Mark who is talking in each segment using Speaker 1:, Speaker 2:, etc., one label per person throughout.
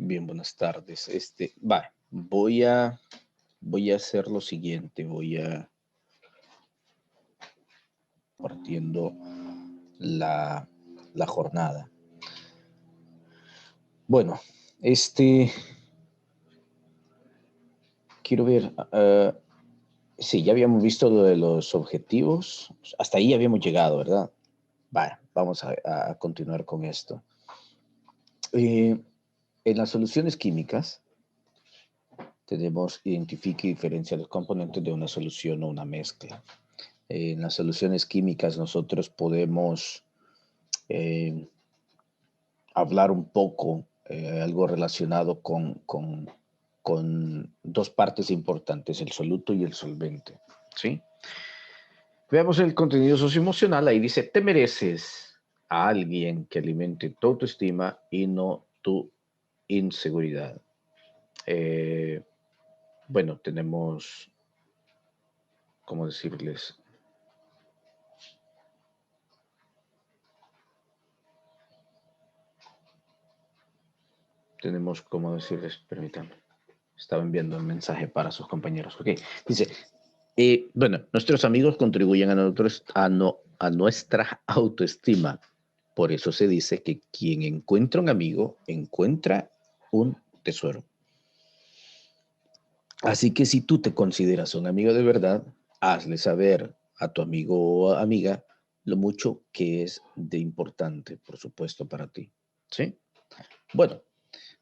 Speaker 1: Bien, buenas tardes. Voy a hacer lo siguiente, voy a partiendo la, la jornada. Bueno, quiero ver, sí, ya habíamos visto lo de los objetivos, hasta ahí habíamos llegado, ¿verdad? Vale, vamos a continuar con esto. En las soluciones químicas tenemos identifica y diferencia los componentes de una solución o una mezcla. En las soluciones químicas nosotros podemos hablar un poco, algo relacionado con dos partes importantes, el soluto y el solvente. ¿Sí? Veamos el contenido socioemocional. Ahí dice, te mereces a alguien que alimente tu autoestima y no tu inseguridad. Bueno, tenemos, ¿cómo decirles? Tenemos, ¿cómo decirles? Permítanme. Estaba enviando un mensaje para sus compañeros. Ok, dice, bueno, nuestros amigos contribuyen a nuestra autoestima. Por eso se dice que quien encuentra un amigo encuentra un tesoro. Así que si tú te consideras un amigo de verdad, hazle saber a tu amigo o amiga lo mucho que es de importante, por supuesto, para ti. ¿Sí? Bueno,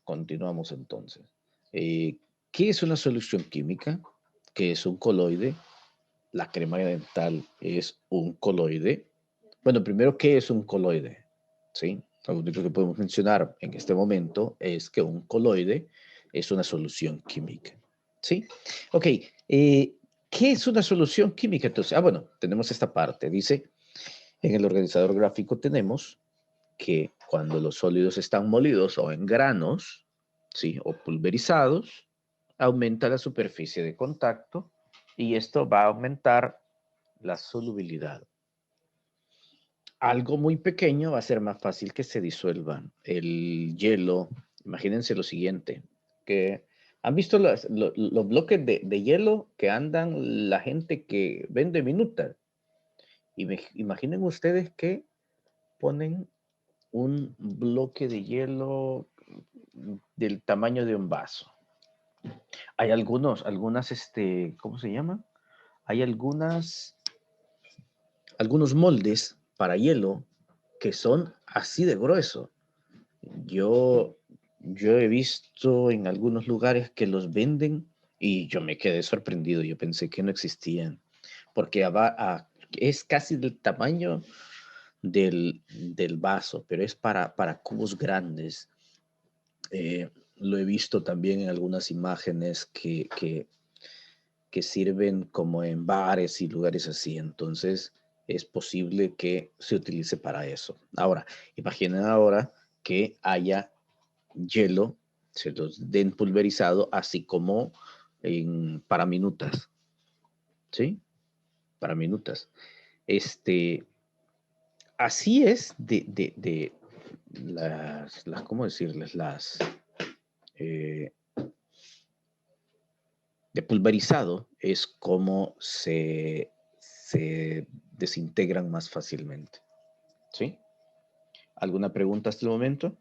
Speaker 1: continuamos entonces. ¿Qué es una solución química? ¿Qué es un coloide? La crema dental es un coloide. Bueno, primero, ¿qué es un coloide? ¿Sí? Lo único que podemos mencionar en este momento es que un coloide es una solución química. ¿Sí? Ok. ¿Qué es una solución química? Entonces, bueno, tenemos esta parte. Dice, en el organizador gráfico tenemos que cuando los sólidos están molidos o en granos, ¿sí? O pulverizados, aumenta la superficie de contacto y esto va a aumentar la solubilidad. Algo muy pequeño va a ser más fácil que se disuelva. El hielo, imagínense lo siguiente, que han visto los bloques de hielo que andan la gente que vende minutas. Imaginen ustedes que ponen un bloque de hielo del tamaño de un vaso. Hay ¿cómo se llama? Hay algunos moldes para hielo que son así de grueso. Yo, yo he visto en algunos lugares que los venden y yo me quedé sorprendido. Yo pensé que no existían porque es casi del tamaño del vaso, pero es para cubos grandes. Lo he visto también en algunas imágenes que sirven como en bares y lugares así. Entonces, es posible que se utilice para eso. Ahora, imaginen ahora que haya hielo, se los den pulverizado, así como para minutas. ¿Sí? Para minutas. Así es de ¿cómo decirles? Eh, de pulverizado es como se desintegran más fácilmente. ¿Sí? ¿Alguna pregunta hasta el momento?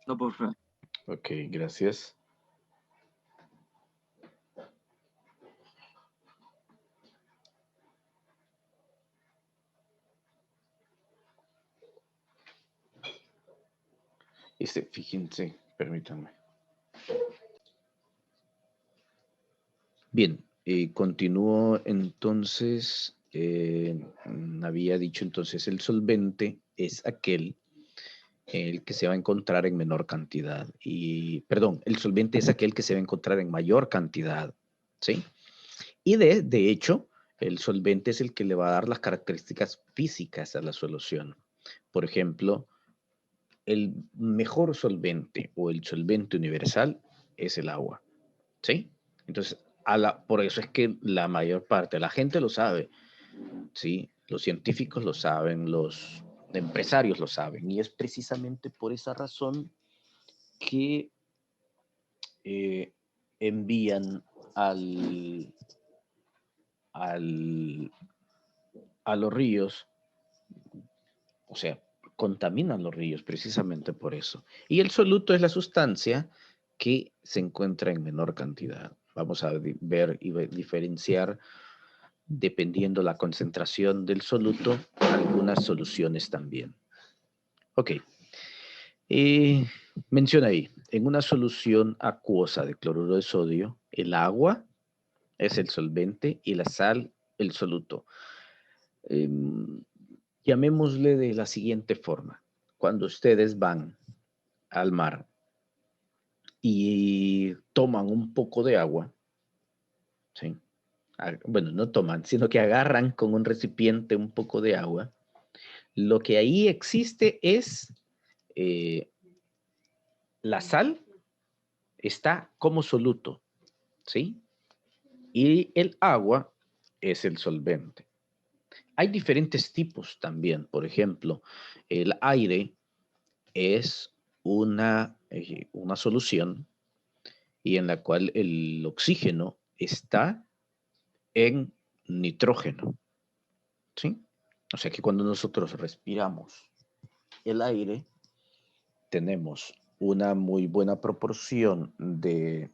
Speaker 2: No, por favor.
Speaker 1: Ok, gracias. Fíjense, permítanme. Bien, continúo entonces. Había dicho entonces el solvente es aquel el que se va a encontrar en menor cantidad. Perdón, el solvente es aquel que se va a encontrar en mayor cantidad. ¿Sí? Y de hecho, el solvente es el que le va a dar las características físicas a la solución. Por ejemplo, el mejor solvente o el solvente universal es el agua. ¿Sí? Entonces, por eso es que la mayor parte de la gente lo sabe. ¿Sí? Los científicos lo saben, empresarios lo saben, y es precisamente por esa razón que envían a los ríos, o sea, contaminan los ríos precisamente por eso. Y el soluto es la sustancia que se encuentra en menor cantidad. Vamos a ver y diferenciar, dependiendo la concentración del soluto, algunas soluciones también. Ok. Menciona ahí, en una solución acuosa de cloruro de sodio, el agua es el solvente y la sal el soluto. Llamémosle de la siguiente forma. Cuando ustedes van al mar y toman un poco de agua, ¿sí? Bueno, no toman, sino que agarran con un recipiente un poco de agua, lo que ahí existe es la sal está como soluto, ¿sí? Y el agua es el solvente. Hay diferentes tipos también. Por ejemplo, el aire es una solución y en la cual el oxígeno está en nitrógeno, ¿sí? O sea que cuando nosotros respiramos el aire, tenemos una muy buena proporción de,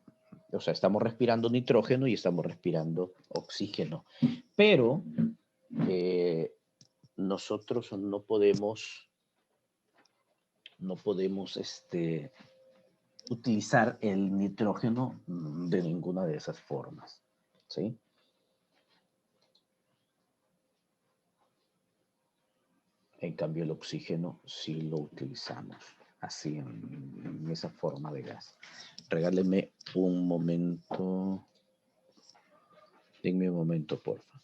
Speaker 1: o sea, estamos respirando nitrógeno y estamos respirando oxígeno, pero nosotros no podemos utilizar el nitrógeno de ninguna de esas formas, ¿sí? En cambio, el oxígeno sí lo utilizamos, así en esa forma de gas. Regáleme un momento. Denme un momento, porfa.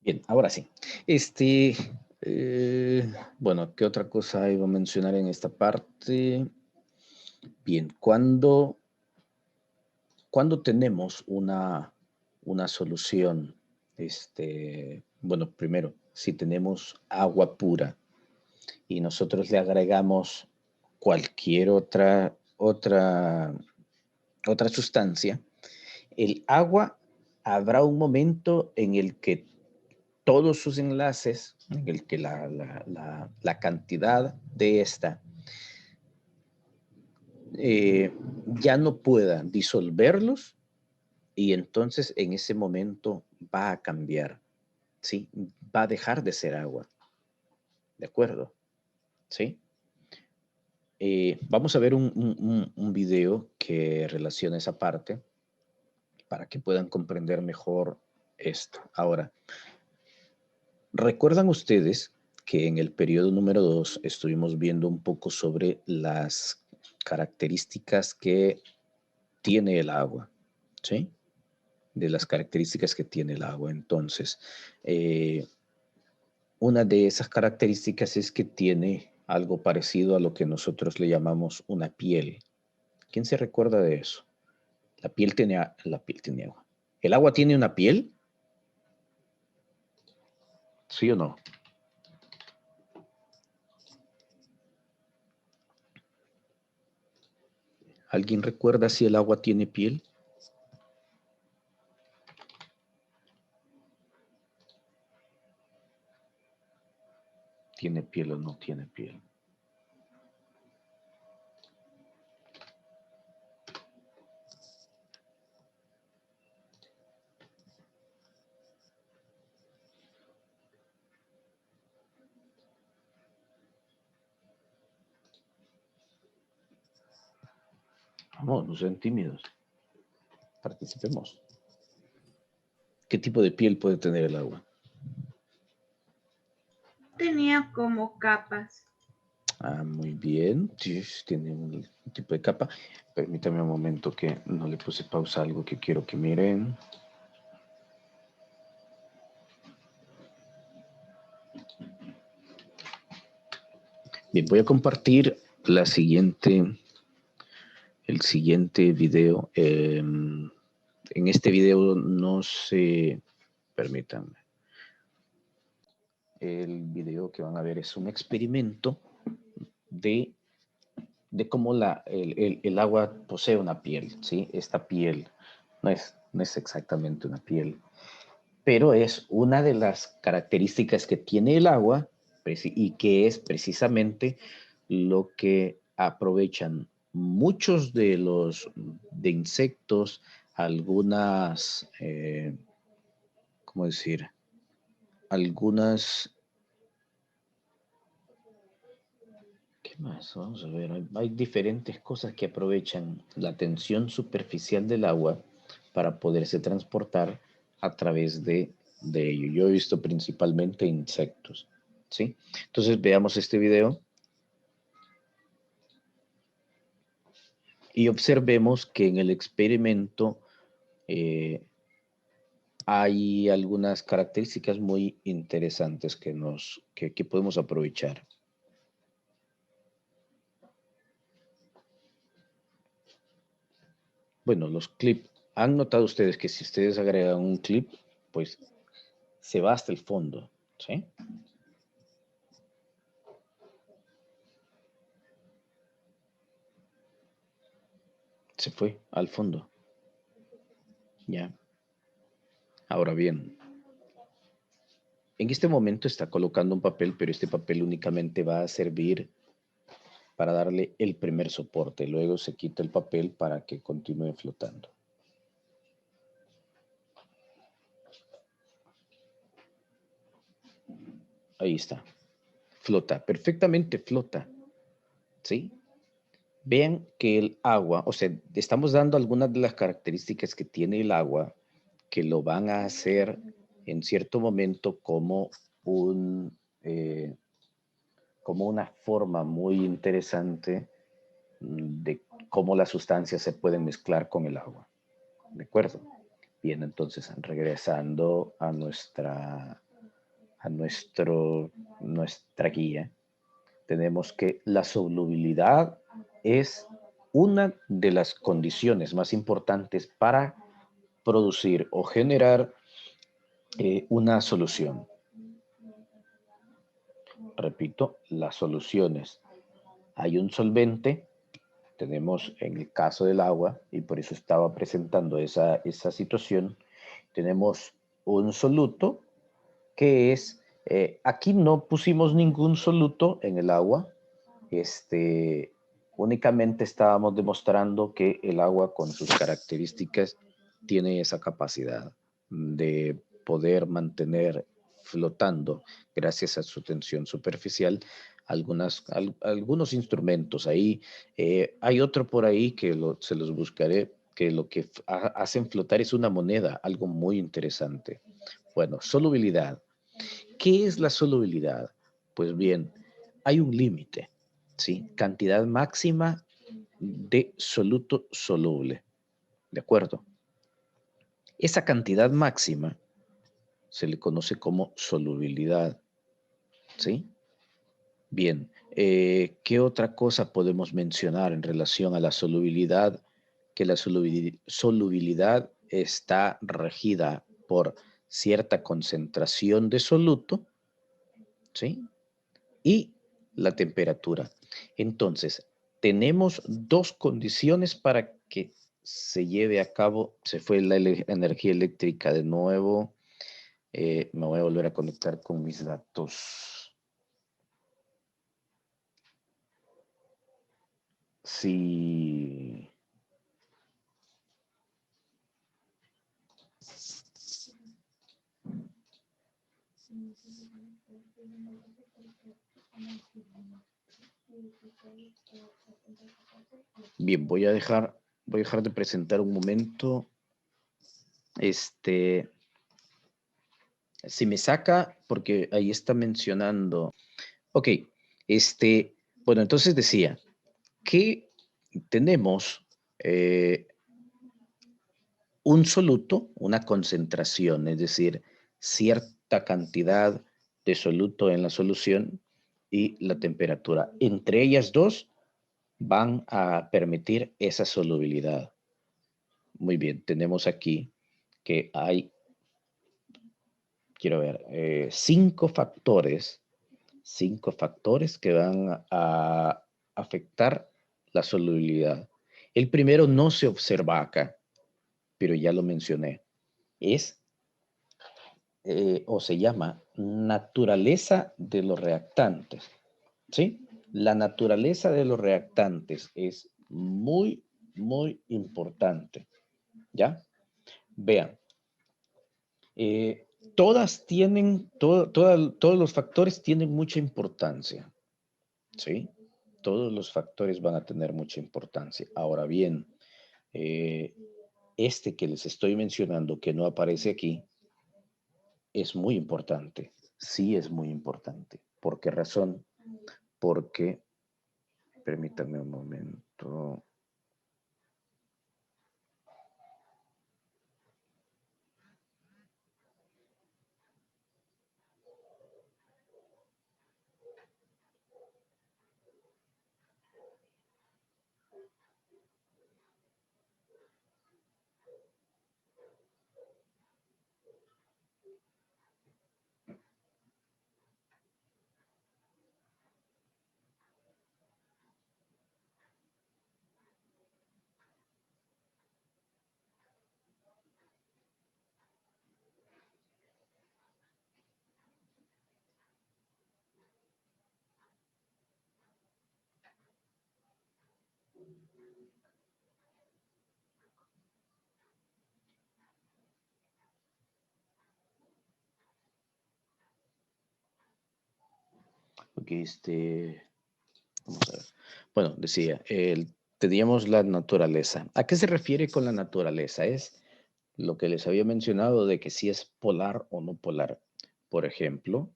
Speaker 1: Bien, ahora sí. Bueno, ¿qué otra cosa iba a mencionar en esta parte? Bien, cuando tenemos una solución, bueno, primero, si tenemos agua pura y nosotros le agregamos cualquier otra sustancia, el agua habrá un momento en el que todos sus enlaces, en el que la cantidad de esta ya no pueda disolverlos, y entonces en ese momento va a cambiar, ¿sí? Va a dejar de ser agua. ¿De acuerdo? ¿Sí? Vamos a ver un video que relaciona esa parte para que puedan comprender mejor esto. Ahora, ¿recuerdan ustedes que en el periodo número 2 estuvimos viendo un poco sobre las características que tiene el agua? ¿Sí? De las características que tiene el agua. Entonces, una de esas características es que tiene algo parecido a lo que nosotros le llamamos una piel. ¿Quién se recuerda de eso? La piel tiene agua. ¿El agua tiene una piel? ¿Sí o no? ¿Alguien recuerda si el agua tiene piel? ¿Tiene piel o no tiene piel? Vamos, no sean tímidos. Participemos. ¿Qué tipo de piel puede tener el agua?
Speaker 3: Tenía como capas.
Speaker 1: Ah, muy bien. Sí, tiene un tipo de capa. Permítame un momento que no le puse pausa a algo que quiero que miren. Bien, voy a compartir el siguiente video. En este video no se permítanme. El video que van a ver es un experimento de cómo el agua posee una piel, ¿sí? Esta piel no es exactamente una piel, pero es una de las características que tiene el agua y que es precisamente lo que aprovechan muchos de insectos, algunas, ¿cómo decir? Algunas, ¿qué más? Vamos a ver, hay diferentes cosas que aprovechan la tensión superficial del agua para poderse transportar a través de ello. Yo he visto principalmente insectos, ¿sí? Entonces veamos este video y observemos que en el experimento hay algunas características muy interesantes que podemos aprovechar. Bueno, los clips, han notado ustedes que si ustedes agregan un clip, pues se va hasta el fondo, ¿sí? Se fue al fondo. Ya. Ahora bien, en este momento está colocando un papel, pero este papel únicamente va a servir para darle el primer soporte. Luego se quita el papel para que continúe flotando. Ahí está. Flota, perfectamente flota. ¿Sí? Vean que el agua, o sea, estamos dando algunas de las características que tiene el agua que lo van a hacer en cierto momento como como una forma muy interesante de cómo las sustancias se pueden mezclar con el agua. ¿De acuerdo? Bien, entonces regresando a nuestra guía, tenemos que la solubilidad es una de las condiciones más importantes para producir o generar una solución. Repito, las soluciones. Hay un solvente, tenemos en el caso del agua, y por eso estaba presentando esa situación, tenemos un soluto que es, aquí no pusimos ningún soluto en el agua, únicamente estábamos demostrando que el agua con sus características tiene esa capacidad de poder mantener flotando gracias a su tensión superficial algunos instrumentos. Ahí hay otro por ahí que se los buscaré, que lo que hacen flotar es una moneda, algo muy interesante. Bueno, solubilidad. ¿Qué es la solubilidad? Pues bien, hay un límite, ¿sí? Cantidad máxima de soluto soluble, ¿de acuerdo? Esa cantidad máxima se le conoce como solubilidad, ¿sí? Bien, ¿qué otra cosa podemos mencionar en relación a la solubilidad? Que la solubilidad está regida por cierta concentración de soluto, ¿sí? Y la temperatura. Entonces, tenemos dos condiciones para que se lleve a cabo. Se fue la energía eléctrica de nuevo. Me voy a volver a conectar con mis datos. Sí. Bien, voy a dejar de presentar un momento. Si me saca, porque ahí está mencionando. Ok, bueno, entonces decía que tenemos un soluto, una concentración, es decir, cierta cantidad de soluto en la solución y la temperatura. Entre ellas dos van a permitir esa solubilidad. Muy bien, tenemos aquí que hay quiero ver, 5 factores que van a afectar la solubilidad. El primero no se observa acá, pero ya lo mencioné. Es o se llama naturaleza de los reactantes. ¿Sí? La naturaleza de los reactantes es muy, muy importante. ¿Ya? Vean. Todos los factores tienen mucha importancia. ¿Sí? Todos los factores van a tener mucha importancia. Ahora bien, este que les estoy mencionando, que no aparece aquí, es muy importante. Sí es muy importante. ¿Por qué razón? Porque, permítanme un momento. Ok, vamos a ver. Bueno, decía, teníamos la naturaleza. ¿A qué se refiere con la naturaleza? Es lo que les había mencionado de que si es polar o no polar. Por ejemplo,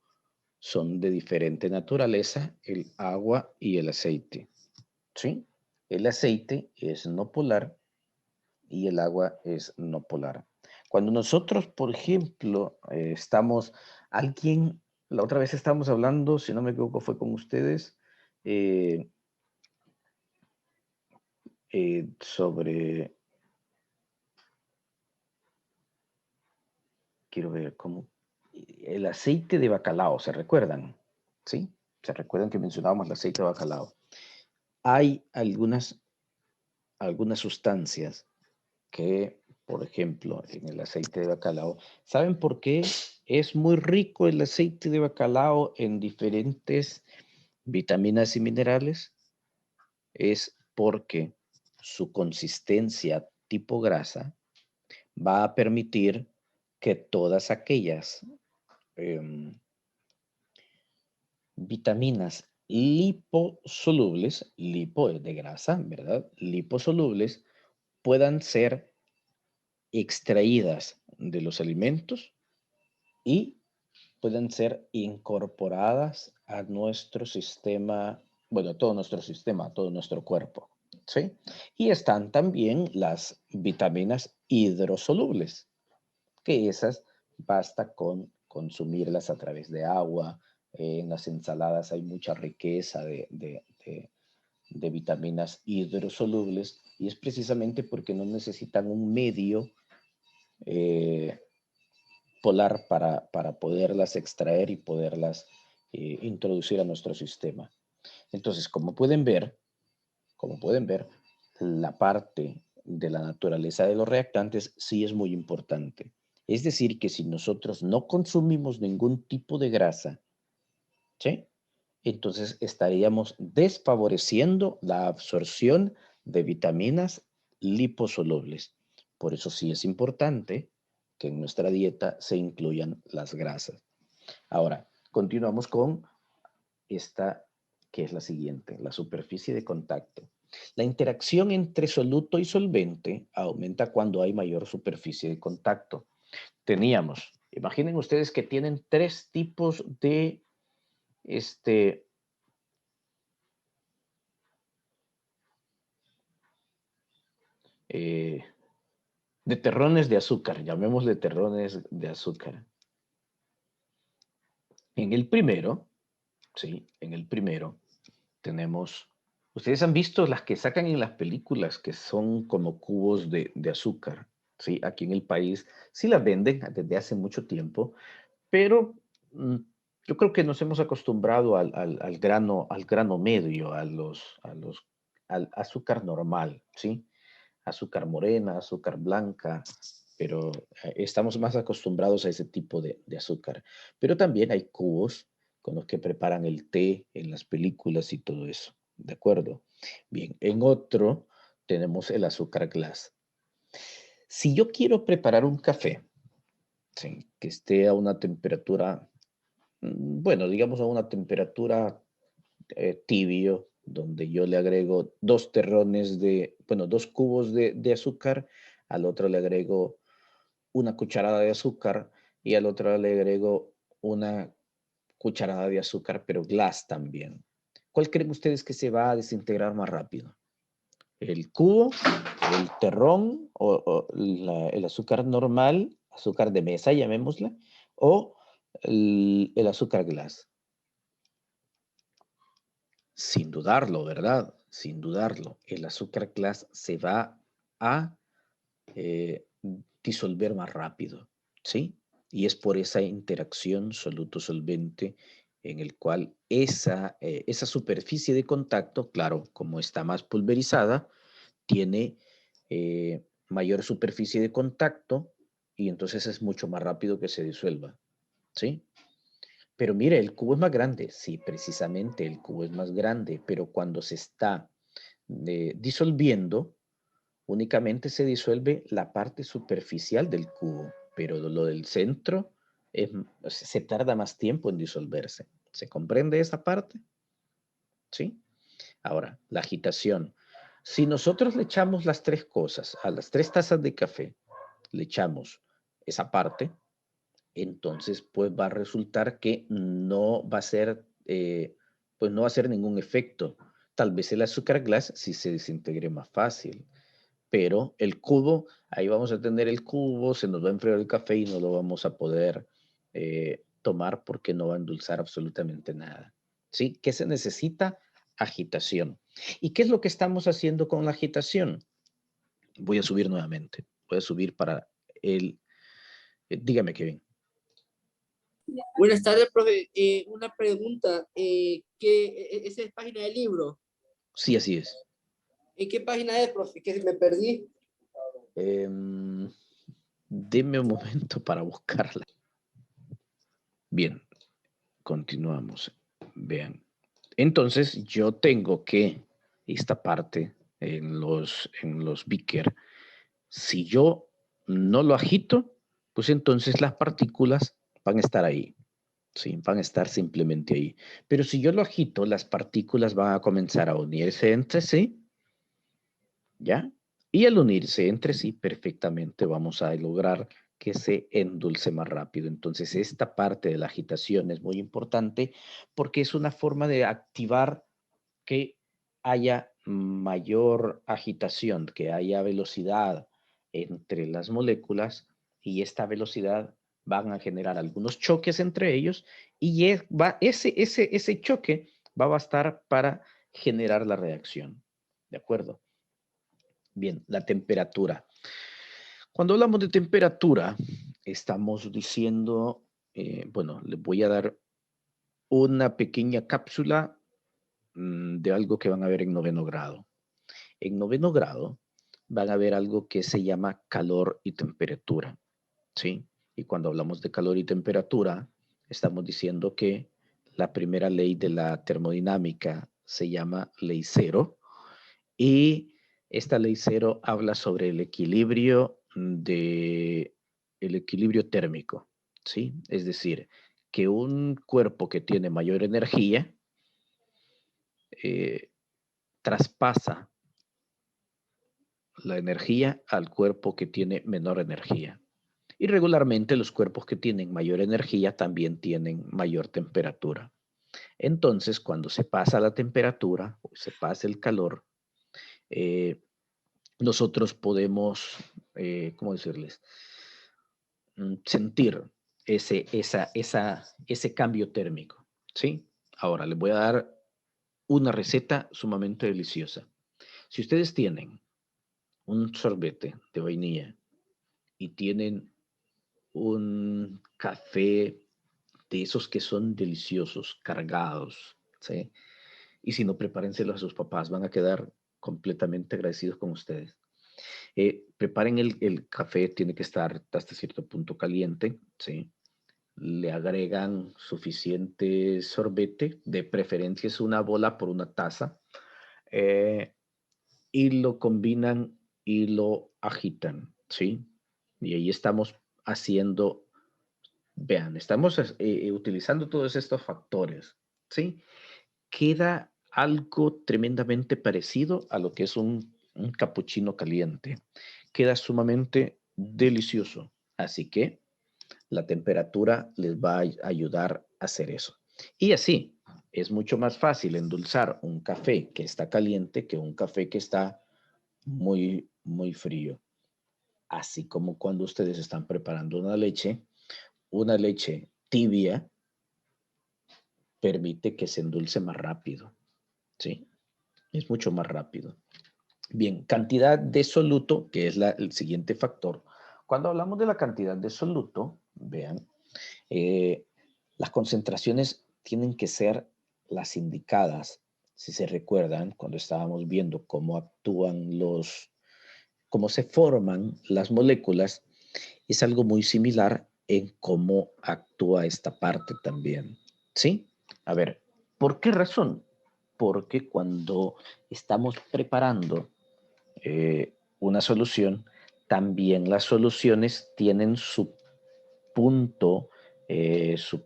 Speaker 1: son de diferente naturaleza el agua y el aceite. ¿Sí? El aceite es no polar y el agua es no polar. Cuando nosotros, por ejemplo, la otra vez estábamos hablando, si no me equivoco, fue con ustedes, eh, sobre, quiero ver cómo, el aceite de bacalao, ¿se recuerdan? ¿Sí? ¿Se recuerdan que mencionábamos el aceite de bacalao? Hay algunas sustancias que, por ejemplo, en el aceite de bacalao, ¿saben por qué es muy rico el aceite de bacalao en diferentes vitaminas y minerales? Es porque su consistencia tipo grasa va a permitir que todas aquellas vitaminas liposolubles, lipo es de grasa, ¿verdad? Liposolubles puedan ser extraídas de los alimentos y pueden ser incorporadas a nuestro sistema, bueno, a todo nuestro sistema, a todo nuestro cuerpo, ¿sí? Y están también las vitaminas hidrosolubles, que esas basta con consumirlas a través de agua. En las ensaladas hay mucha riqueza de vitaminas hidrosolubles y es precisamente porque no necesitan un medio eh, polar para poderlas extraer y poderlas introducir a nuestro sistema. Entonces, como pueden ver, la parte de la naturaleza de los reactantes sí es muy importante. Es decir, que si nosotros no consumimos ningún tipo de grasa, ¿sí? Entonces estaríamos desfavoreciendo la absorción de vitaminas liposolubles. Por eso sí es importante que en nuestra dieta se incluyan las grasas. Ahora, continuamos con esta, que es la siguiente, la superficie de contacto. La interacción entre soluto y solvente aumenta cuando hay mayor superficie de contacto. Imaginen ustedes que tienen 3 tipos de este, eh, de terrones de azúcar, llamémosle terrones de azúcar. En el primero, sí, en el primero tenemos, ustedes han visto las que sacan en las películas que son como cubos de azúcar, sí, aquí en el país sí las venden desde hace mucho tiempo, pero yo creo que nos hemos acostumbrado al grano medio, al azúcar normal, ¿sí? Azúcar morena, azúcar blanca, pero estamos más acostumbrados a ese tipo de azúcar. Pero también hay cubos con los que preparan el té en las películas y todo eso, ¿de acuerdo? Bien, en otro tenemos el azúcar glass. Si yo quiero preparar un café, sí, que esté a una temperatura, bueno, digamos a una temperatura tibio, donde yo le agrego 2 terrones bueno, 2 cubos de azúcar, al otro le agrego una cucharada de azúcar y al otro le agrego una cucharada de azúcar, pero glass también. ¿Cuál creen ustedes que se va a desintegrar más rápido? ¿El cubo, el terrón o el azúcar normal, azúcar de mesa, llamémosla, o el azúcar glass? Sin dudarlo, ¿verdad? Sin dudarlo, el azúcar glass se va a eh, disolver más rápido, ¿sí? Y es por esa interacción soluto-solvente en el cual esa superficie de contacto, claro, como está más pulverizada, tiene mayor superficie de contacto y entonces es mucho más rápido que se disuelva, ¿sí? Pero mire, el cubo es más grande, sí, precisamente el cubo es más grande, pero cuando se está disolviendo, únicamente se disuelve la parte superficial del cubo, pero lo del centro se tarda más tiempo en disolverse. ¿Se comprende esa parte? ¿Sí? Ahora, la agitación. Si nosotros le echamos las 3 cosas, a las 3 tazas de café, le echamos esa parte, entonces pues va a resultar que no va a ser, pues no va a hacer ningún efecto. Tal vez el azúcar glass sí se desintegre más fácil, pero el cubo, ahí vamos a tener el cubo, se nos va a enfriar el café y no lo vamos a poder tomar porque no va a endulzar absolutamente nada. ¿Sí? ¿Qué se necesita? Agitación. ¿Y qué es lo que estamos haciendo con la agitación? Voy a subir nuevamente. Voy a subir para el... dígame, Kevin.
Speaker 4: Buenas tardes, profe. Una pregunta. ¿Esa es página del libro?
Speaker 1: Sí, así es.
Speaker 4: ¿En qué página es, profe? Que me perdí.
Speaker 1: Deme un momento para buscarla. Bien, continuamos. Vean. Entonces yo tengo que esta parte en los beaker, si yo no lo agito, pues entonces las partículas van a estar ahí. Sí, van a estar simplemente ahí. Pero si yo lo agito, las partículas van a comenzar a unirse entre sí, ¿ya? Y al unirse entre sí, perfectamente vamos a lograr que se endulce más rápido. Entonces, esta parte de la agitación es muy importante porque es una forma de activar que haya mayor agitación, que haya velocidad entre las moléculas y esta velocidad van a generar algunos choques entre ellos y ese choque va a bastar para generar la reacción. ¿De acuerdo? Bien, la temperatura. Cuando hablamos de temperatura, estamos diciendo, bueno, les voy a dar una pequeña cápsula de algo que van a ver en 9º grado. En 9º grado van a ver algo que se llama calor y temperatura, ¿sí? Y cuando hablamos de calor y temperatura, estamos diciendo que la primera ley de la termodinámica se llama ley cero y esta ley cero habla sobre el equilibrio térmico, ¿sí? Es decir, que un cuerpo que tiene mayor energía eh, traspasa la energía al cuerpo que tiene menor energía. Y regularmente los cuerpos que tienen mayor energía también tienen mayor temperatura. Entonces, cuando se pasa la temperatura o se pasa el calor, eh, nosotros podemos, ¿cómo decirles? Sentir ese cambio térmico, ¿sí? Ahora, les voy a dar una receta sumamente deliciosa. Si ustedes tienen un sorbete de vainilla y tienen un café de esos que son deliciosos, cargados, ¿sí? Y si no, prepárenselos a sus papás, van a quedar completamente agradecidos con ustedes. Preparen el café, tiene que estar hasta cierto punto caliente, ¿sí? Le agregan suficiente sorbete, de preferencia es una bola por una taza, y lo combinan y lo agitan, ¿sí? Y ahí estamos haciendo, vean, estamos utilizando todos estos factores, ¿sí? Queda algo tremendamente parecido a lo que es un capuchino caliente. Queda sumamente delicioso. Así que la temperatura les va a ayudar a hacer eso. Y así, es mucho más fácil endulzar un café que está caliente que un café que está muy, muy frío. Así como cuando ustedes están preparando una leche tibia permite que se endulce más rápido, ¿sí? Es mucho más rápido. Bien, cantidad de soluto, que es el siguiente factor. Cuando hablamos de la cantidad de soluto, vean, las concentraciones tienen que ser las indicadas. Si se recuerdan, cuando estábamos viendo cómo actúan cómo se forman las moléculas, es algo muy similar en cómo actúa esta parte también. ¿Sí? A ver, ¿por qué razón? Porque cuando estamos preparando una solución, también las soluciones tienen punto, su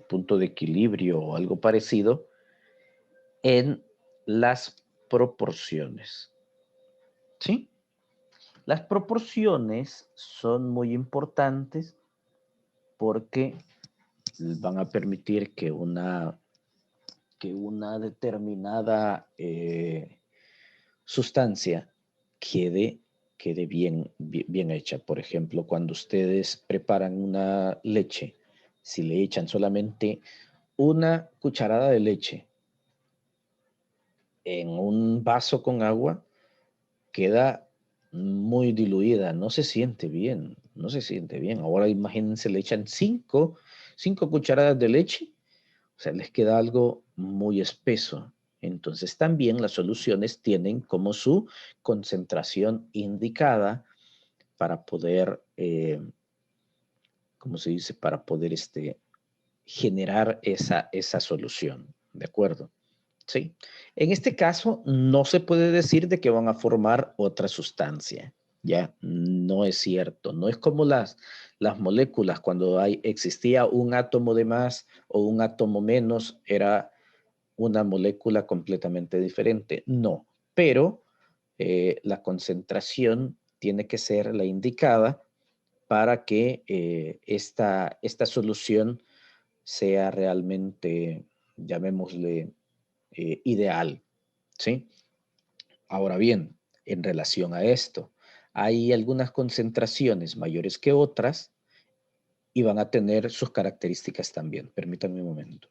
Speaker 1: punto de equilibrio o algo parecido en las proporciones. ¿Sí? Las proporciones son muy importantes porque van a permitir que una determinada sustancia quede bien hecha. Por ejemplo, cuando ustedes preparan una leche, si le echan solamente una cucharada de leche en un vaso con agua, queda muy diluida, no se siente bien, no se siente bien. Ahora imagínense, le echan cinco cucharadas de leche, o sea, les queda algo muy espeso. Entonces también las soluciones tienen como su concentración indicada para poder, ¿cómo se dice? Para poder generar esa solución, ¿de acuerdo? Sí. En este caso, no se puede decir de que van a formar otra sustancia. Ya no es cierto. No es como las moléculas. Cuando existía un átomo de más o un átomo menos, era una molécula completamente diferente. No, pero la concentración tiene que ser la indicada para que esta solución sea realmente, llamémosle, ideal, ¿sí? Ahora bien, en relación a esto, hay algunas concentraciones mayores que otras y van a tener sus características también. Permítanme un momento.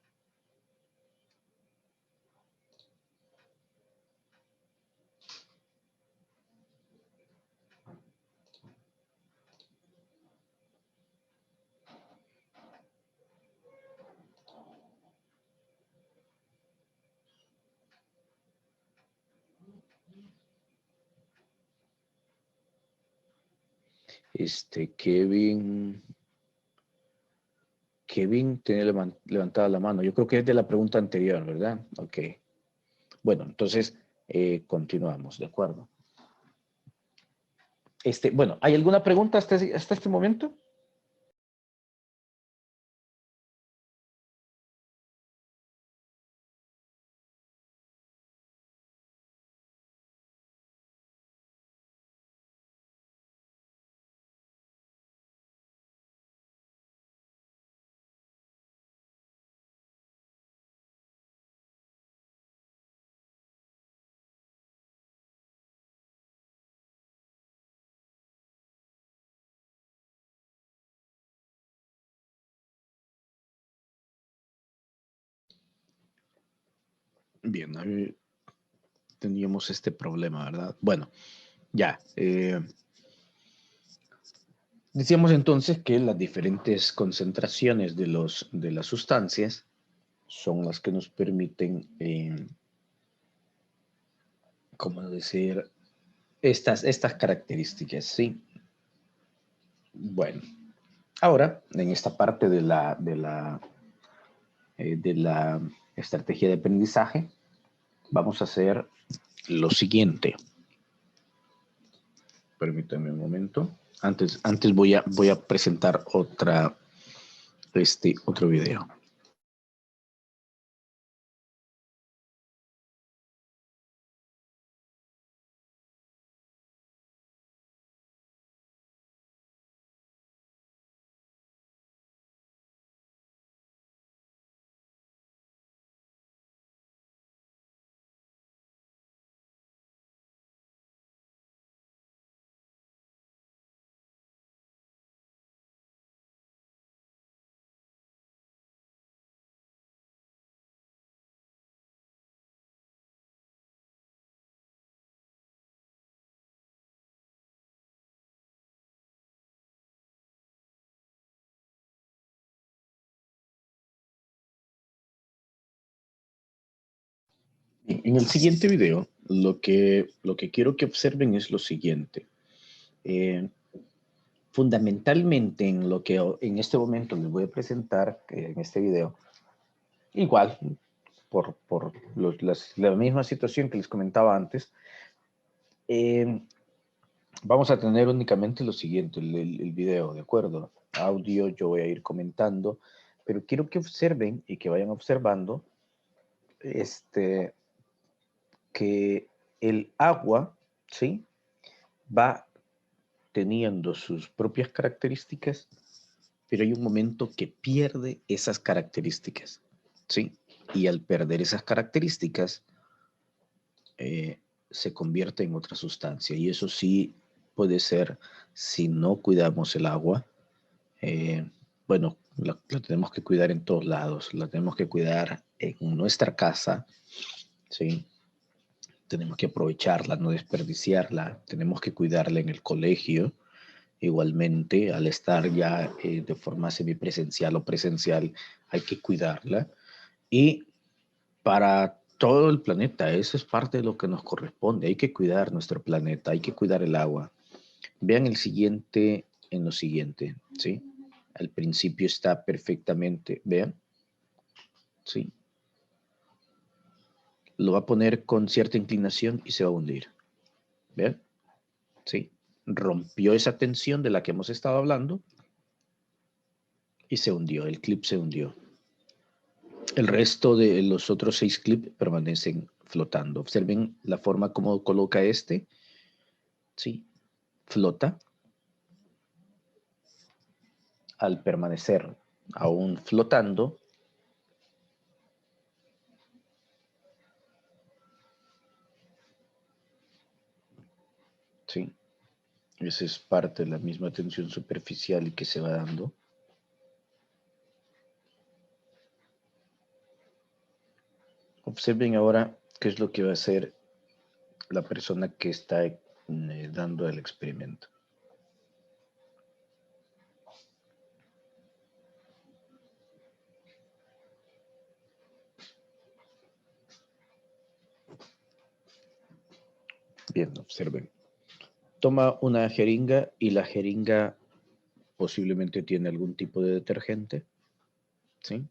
Speaker 1: Kevin tiene levantada la mano. Yo creo que es de la pregunta anterior, ¿verdad? Ok. Bueno, entonces continuamos, ¿de acuerdo? Bueno, ¿hay alguna pregunta hasta este momento? Bien, teníamos este problema, ¿verdad? Bueno, ya. Decíamos entonces que las diferentes concentraciones de las sustancias son las que nos permiten, ¿cómo decir? Estas características, ¿sí? Bueno, ahora en esta parte de la estrategia de aprendizaje, vamos a hacer lo siguiente. Permítanme un momento. Antes voy a presentar otro video. En el siguiente video, lo que quiero que observen es lo siguiente. Fundamentalmente en lo que en este momento les voy a presentar en este video, igual, por la misma situación que les comentaba antes, vamos a tener únicamente lo siguiente, el video, ¿de acuerdo? Audio, yo voy a ir comentando, pero quiero que observen y que vayan observando que el agua, ¿sí? Va teniendo sus propias características, pero hay un momento que pierde esas características, ¿sí? Y al perder esas características, se convierte en otra sustancia. Y eso sí puede ser, si no cuidamos el agua, bueno, la tenemos que cuidar en todos lados, la tenemos que cuidar en nuestra casa, ¿sí? Tenemos que aprovecharla, no desperdiciarla, tenemos que cuidarla en el colegio, igualmente, al estar ya de forma semipresencial o presencial, hay que cuidarla. Y para todo el planeta, eso es parte de lo que nos corresponde. Hay que cuidar nuestro planeta, hay que cuidar el agua. Vean el siguiente en lo siguiente, ¿sí? Al principio está perfectamente, vean, ¿sí? Lo va a poner con cierta inclinación y se va a hundir. ¿Vean? ¿Sí? Rompió esa tensión de la que hemos estado hablando y se hundió, el clip se hundió. El resto de los otros 6 clips permanecen flotando. Observen la forma como coloca este. ¿Sí? Flota. Al permanecer aún flotando, ¿sí? Esa es parte de la misma tensión superficial y que se va dando. Observen ahora qué es lo que va a hacer la persona que está dando el experimento. Bien, observen. Toma una jeringa y la jeringa posiblemente tiene algún tipo de detergente, ¿sí?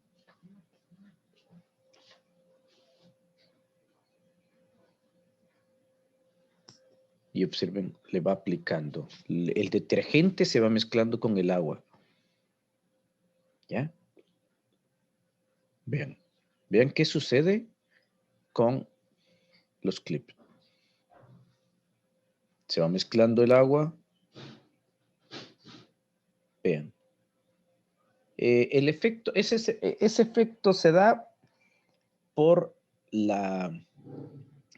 Speaker 1: Y observen, le va aplicando. El detergente se va mezclando con el agua. ¿Ya? Vean. Vean qué sucede con los clips. Se va mezclando el agua. Vean. El efecto, ese efecto se da por la,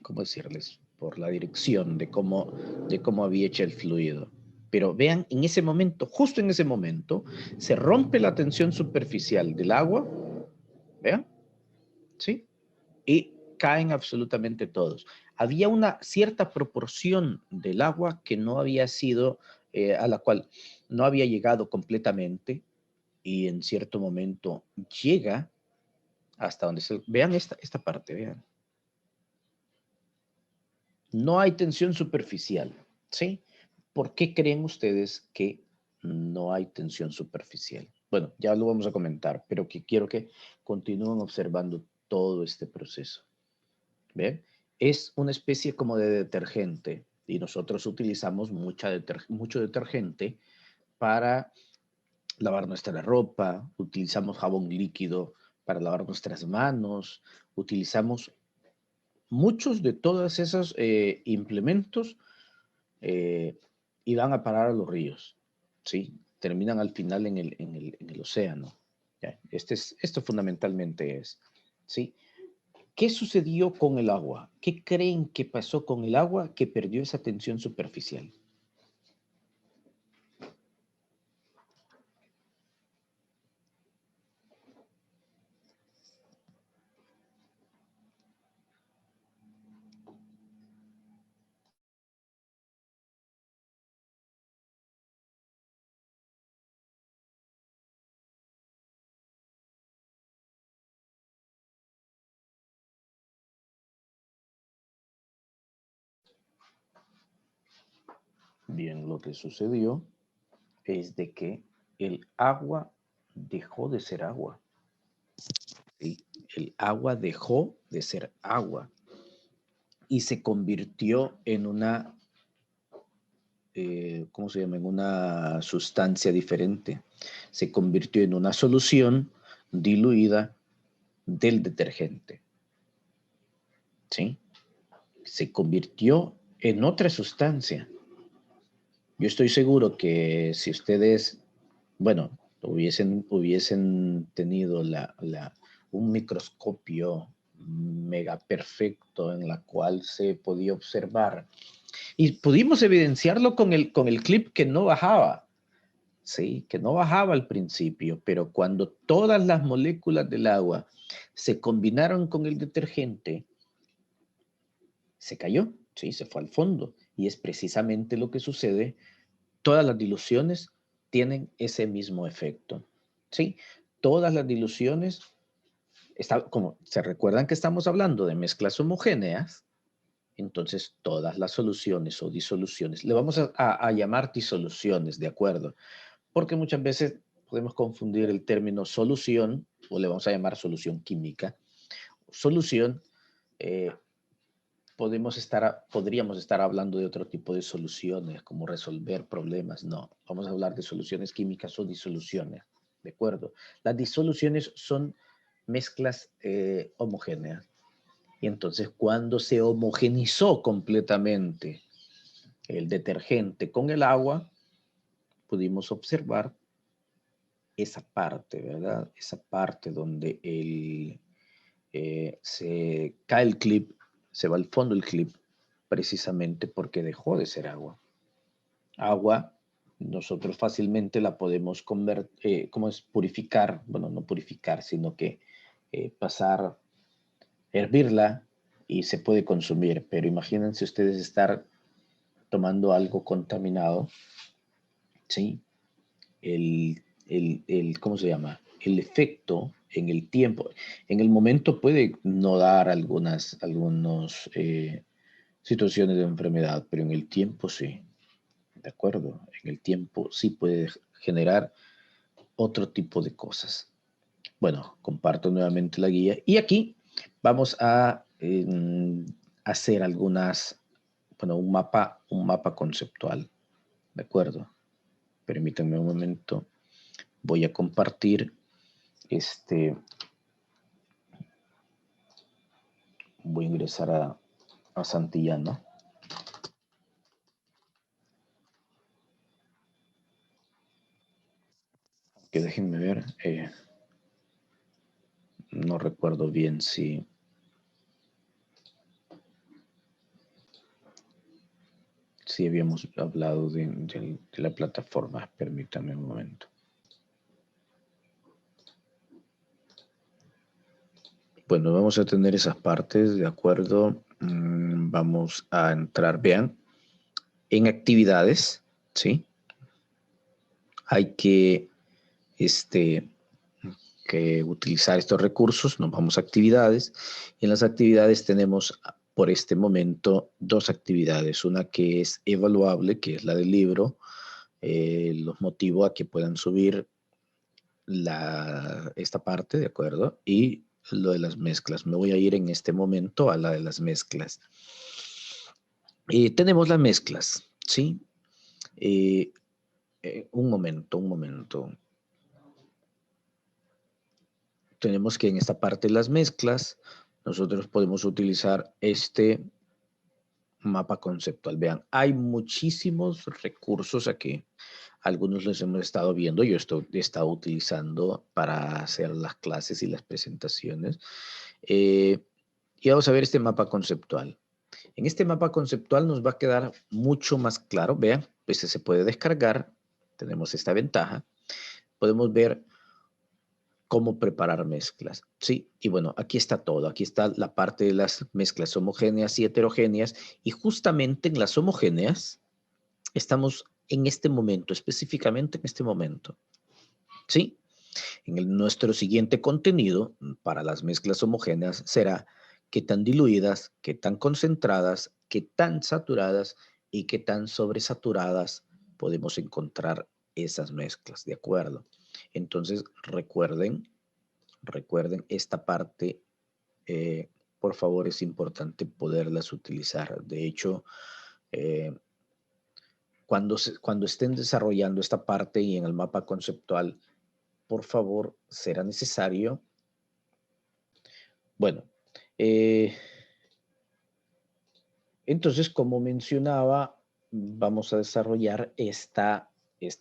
Speaker 1: ¿cómo decirles? Por la dirección de cómo había hecho el fluido. Pero vean, en ese momento, justo en ese momento, se rompe la tensión superficial del agua. ¿Vean? ¿Sí? Y caen absolutamente todos. Había una cierta proporción del agua que no había sido a la cual no había llegado completamente y en cierto momento llega hasta donde se... Vean esta parte, vean. No hay tensión superficial, ¿sí? ¿Por qué creen ustedes que no hay tensión superficial? Bueno, ya lo vamos a comentar, pero que quiero que continúen observando todo este proceso. ¿Ven? Es una especie como de detergente y nosotros utilizamos mucho detergente para lavar nuestra ropa, utilizamos jabón líquido para lavar nuestras manos, utilizamos muchos de todos esos implementos y van a parar a los ríos, ¿sí? Terminan al final en el océano. ¿Ya? Esto fundamentalmente es, ¿sí? ¿Qué sucedió con el agua? ¿Qué creen que pasó con el agua que perdió esa tensión superficial? Bien, lo que sucedió es de que el agua dejó de ser agua. ¿Sí? El agua dejó de ser agua y se convirtió en una, ¿cómo se llama? En una sustancia diferente. Se convirtió en una solución diluida del detergente. ¿Sí? Se convirtió en otra sustancia. Yo estoy seguro que si ustedes, bueno, hubiesen tenido un microscopio mega perfecto en la cual se podía observar y pudimos evidenciarlo con el clip que no bajaba, ¿sí? Que no bajaba al principio, pero cuando todas las moléculas del agua se combinaron con el detergente, se cayó, ¿sí? Se fue al fondo. Y es precisamente lo que sucede. Todas las diluciones tienen ese mismo efecto, ¿sí? Todas las diluciones, como se recuerdan que estamos hablando de mezclas homogéneas, entonces todas las soluciones o disoluciones, le vamos a llamar disoluciones, ¿de acuerdo? Porque muchas veces podemos confundir el término solución, o le vamos a llamar solución química. Solución, podríamos estar hablando de otro tipo de soluciones, como resolver problemas. No, vamos a hablar de soluciones químicas o disoluciones, ¿de acuerdo? Las disoluciones son mezclas homogéneas. Y entonces cuando se homogenizó completamente el detergente con el agua, pudimos observar esa parte, ¿verdad? Esa parte donde se cae el clip, se va al fondo el clip, precisamente porque dejó de ser agua. Agua, nosotros fácilmente la podemos convertir, ¿cómo es? Purificar, bueno, no purificar, sino que pasar, hervirla y se puede consumir, pero imagínense ustedes estar tomando algo contaminado, ¿sí? ¿Cómo se llama? El efecto en el tiempo. En el momento puede no dar algunas situaciones de enfermedad, pero en el tiempo sí. ¿De acuerdo? En el tiempo sí puede generar otro tipo de cosas. Bueno, comparto nuevamente la guía. Y aquí vamos a hacer un mapa conceptual. ¿De acuerdo? Permítanme un momento. Voy a compartir voy a ingresar a Santillana. Que déjenme ver. No recuerdo bien si habíamos hablado de la plataforma. Permítanme un momento. Bueno, vamos a tener esas partes, de acuerdo. Vamos a entrar, vean, en actividades, ¿sí? hay que utilizar estos recursos. Nos vamos a actividades. Y en las actividades tenemos por este momento dos actividades. Una que es evaluable, que es la del libro. Los motivo a que puedan subir esta parte, ¿de acuerdo? Y lo de las mezclas. Me voy a ir en este momento a la de las mezclas. Tenemos las mezclas, ¿sí? Un momento. Tenemos que en esta parte de las mezclas, nosotros podemos utilizar este mapa conceptual. Vean, hay muchísimos recursos aquí. Algunos los hemos estado viendo. Yo he estado utilizando para hacer las clases y las presentaciones. Y vamos a ver este mapa conceptual. En este mapa conceptual nos va a quedar mucho más claro. Vean, pues se puede descargar. Tenemos esta ventaja. Podemos ver cómo preparar mezclas, ¿sí? Y bueno, aquí está todo. Aquí está la parte de las mezclas homogéneas y heterogéneas. Y justamente en las homogéneas estamos en este momento, específicamente en este momento, ¿sí? Nuestro siguiente contenido para las mezclas homogéneas será qué tan diluidas, qué tan concentradas, qué tan saturadas y qué tan sobresaturadas podemos encontrar esas mezclas, ¿de acuerdo? Entonces, recuerden esta parte, por favor, es importante poderlas utilizar. De hecho, cuando estén desarrollando esta parte y en el mapa conceptual, por favor, será necesario. Bueno, entonces, como mencionaba, vamos a desarrollar esta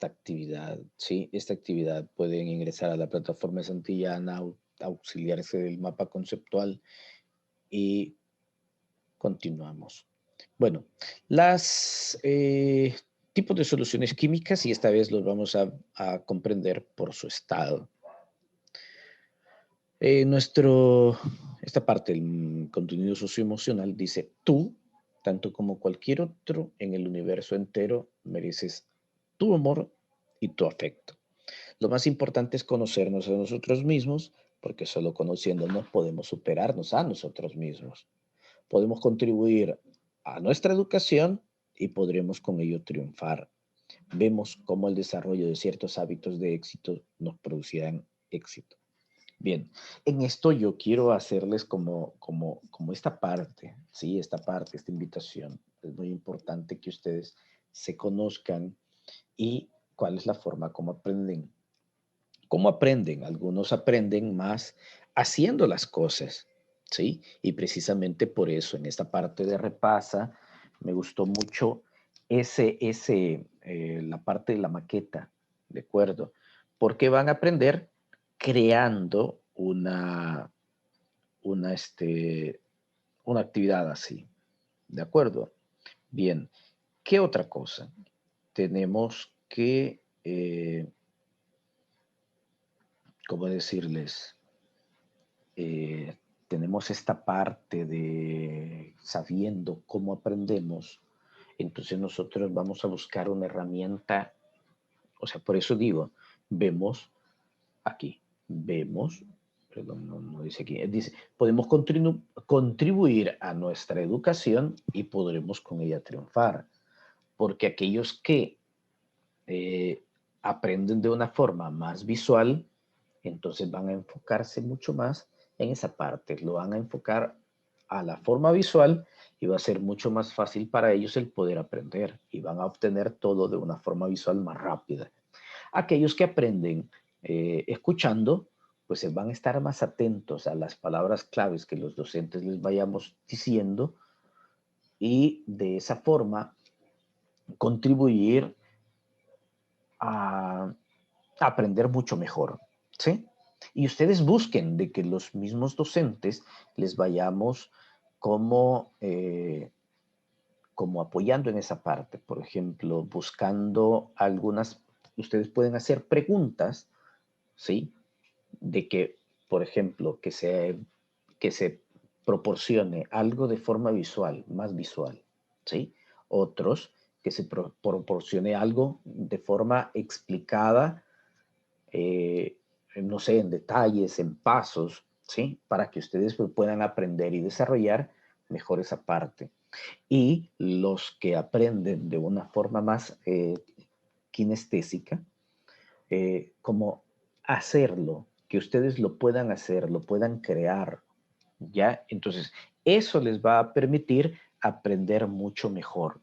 Speaker 1: actividad, ¿sí? Esta actividad pueden ingresar a la plataforma de Santillana, auxiliarse del mapa conceptual y continuamos. Bueno, las tipos de soluciones químicas, y esta vez los vamos a comprender por su estado. Esta parte del contenido socioemocional dice: tú, tanto como cualquier otro en el universo entero, mereces tu amor y tu afecto. Lo más importante es conocernos a nosotros mismos, porque solo conociéndonos podemos superarnos a nosotros mismos. Podemos contribuir a nuestra educación y podremos con ello triunfar. Vemos cómo el desarrollo de ciertos hábitos de éxito nos producirán éxito. Bien, en esto yo quiero hacerles como esta parte, ¿sí? Esta invitación. Es muy importante que ustedes se conozcan y cuál es la forma como aprenden. ¿Cómo aprenden? Algunos aprenden más haciendo las cosas, ¿sí? Y precisamente por eso en esta parte de repasa me gustó mucho la parte de la maqueta, ¿de acuerdo? Porque van a aprender creando una actividad así, ¿de acuerdo? Bien, ¿qué otra cosa? Tenemos que, ¿cómo decirles? Tenemos esta parte de sabiendo cómo aprendemos, entonces nosotros vamos a buscar una herramienta, o sea, por eso digo, perdón, no dice aquí, dice, podemos contribuir a nuestra educación y podremos con ella triunfar, porque aquellos que aprenden de una forma más visual, entonces van a enfocarse mucho más en esa parte, lo van a enfocar a la forma visual y va a ser mucho más fácil para ellos el poder aprender y van a obtener todo de una forma visual más rápida. Aquellos que aprenden escuchando, pues van a estar más atentos a las palabras claves que los docentes les vayamos diciendo y de esa forma contribuir a aprender mucho mejor, ¿sí? Y ustedes busquen de que los mismos docentes les vayamos como apoyando en esa parte. Por ejemplo, buscando ustedes pueden hacer preguntas, ¿sí? De que, por ejemplo, que se proporcione algo de forma visual, más visual, ¿sí? Otros que se proporcione algo de forma explicada, no sé, en detalles, en pasos, ¿sí? Para que ustedes puedan aprender y desarrollar mejor esa parte. Y los que aprenden de una forma más kinestésica, como hacerlo, que ustedes lo puedan hacer, lo puedan crear, ¿ya? Entonces, eso les va a permitir aprender mucho mejor.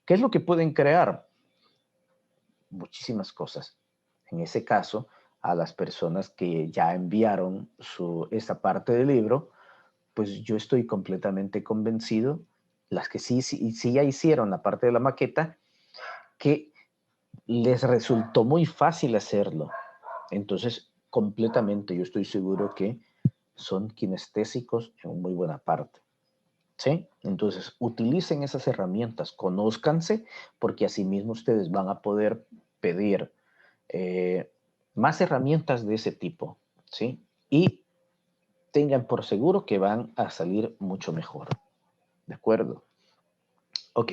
Speaker 1: ¿Qué es lo que pueden crear? Muchísimas cosas. En ese caso, a las personas que ya enviaron esa parte del libro, pues yo estoy completamente convencido, las que sí ya hicieron la parte de la maqueta, que les resultó muy fácil hacerlo. Entonces, completamente, yo estoy seguro que son kinestésicos en muy buena parte. ¿Sí? Entonces, utilicen esas herramientas, conózcanse, porque así mismo ustedes van a poder pedir más herramientas de ese tipo, ¿sí? Y tengan por seguro que van a salir mucho mejor. ¿De acuerdo? Ok.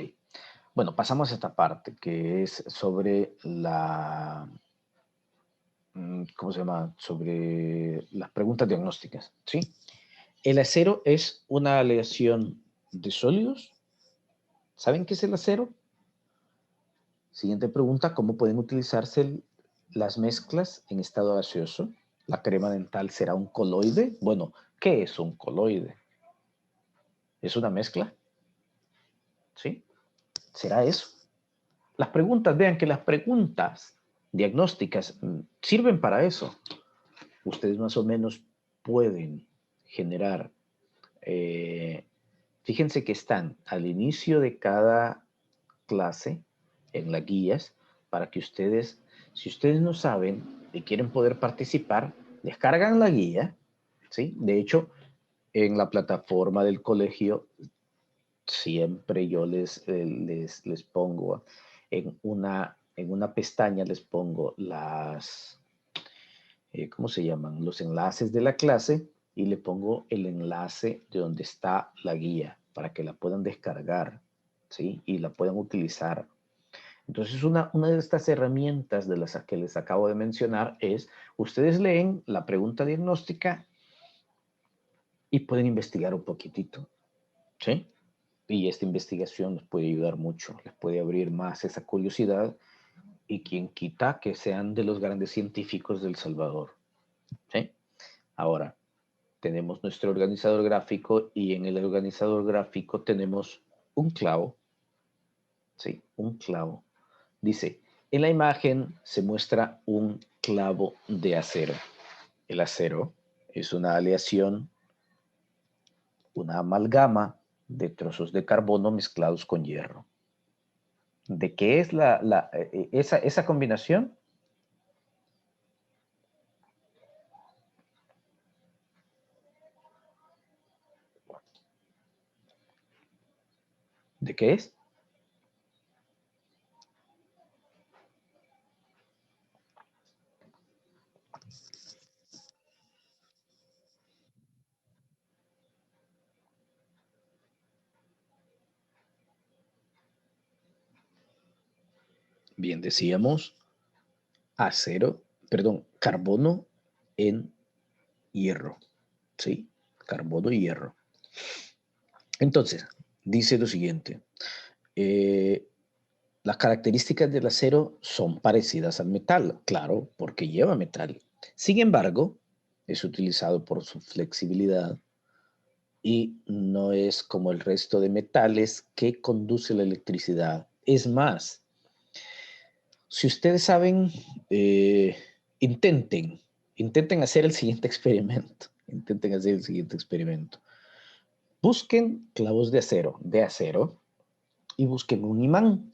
Speaker 1: Bueno, pasamos a esta parte que es sobre ¿cómo se llama? Sobre las preguntas diagnósticas, ¿sí? ¿El acero es una aleación de sólidos? ¿Saben qué es el acero? Siguiente pregunta, ¿cómo pueden utilizarse las mezclas en estado gaseoso? ¿La crema dental será un coloide? Bueno, ¿qué es un coloide? ¿Es una mezcla? ¿Sí? ¿Será eso? Las preguntas, vean que las preguntas diagnósticas sirven para eso. Ustedes más o menos pueden generar, fíjense que están al inicio de cada clase en las guías para que ustedes, si ustedes no saben y quieren poder participar, descargan la guía, ¿sí? De hecho, en la plataforma del colegio siempre yo les pongo en una pestaña, les pongo ¿cómo se llaman? Los enlaces de la clase y le pongo el enlace de donde está la guía para que la puedan descargar, ¿sí? Y la puedan utilizar. Entonces, una de estas herramientas de las que les acabo de mencionar es, ustedes leen la pregunta diagnóstica y pueden investigar un poquitito, ¿sí? Y esta investigación les puede ayudar mucho, les puede abrir más esa curiosidad y quien quita que sean de los grandes científicos del Salvador, ¿sí? Ahora, tenemos nuestro organizador gráfico y en el organizador gráfico tenemos un clavo, ¿sí? Un clavo. Dice, en la imagen se muestra un clavo de acero. El acero es una aleación, una amalgama de trozos de carbono mezclados con hierro. ¿De qué es esa combinación? ¿De qué es? Bien, decíamos carbono en hierro, ¿sí? Carbono y hierro. Entonces, dice lo siguiente. Las características del acero son parecidas al metal, claro, porque lleva metal. Sin embargo, es utilizado por su flexibilidad y no es como el resto de metales que conduce la electricidad. Es más, si ustedes saben, intenten hacer el siguiente experimento. Intenten hacer el siguiente experimento. Busquen clavos de acero, y busquen un imán,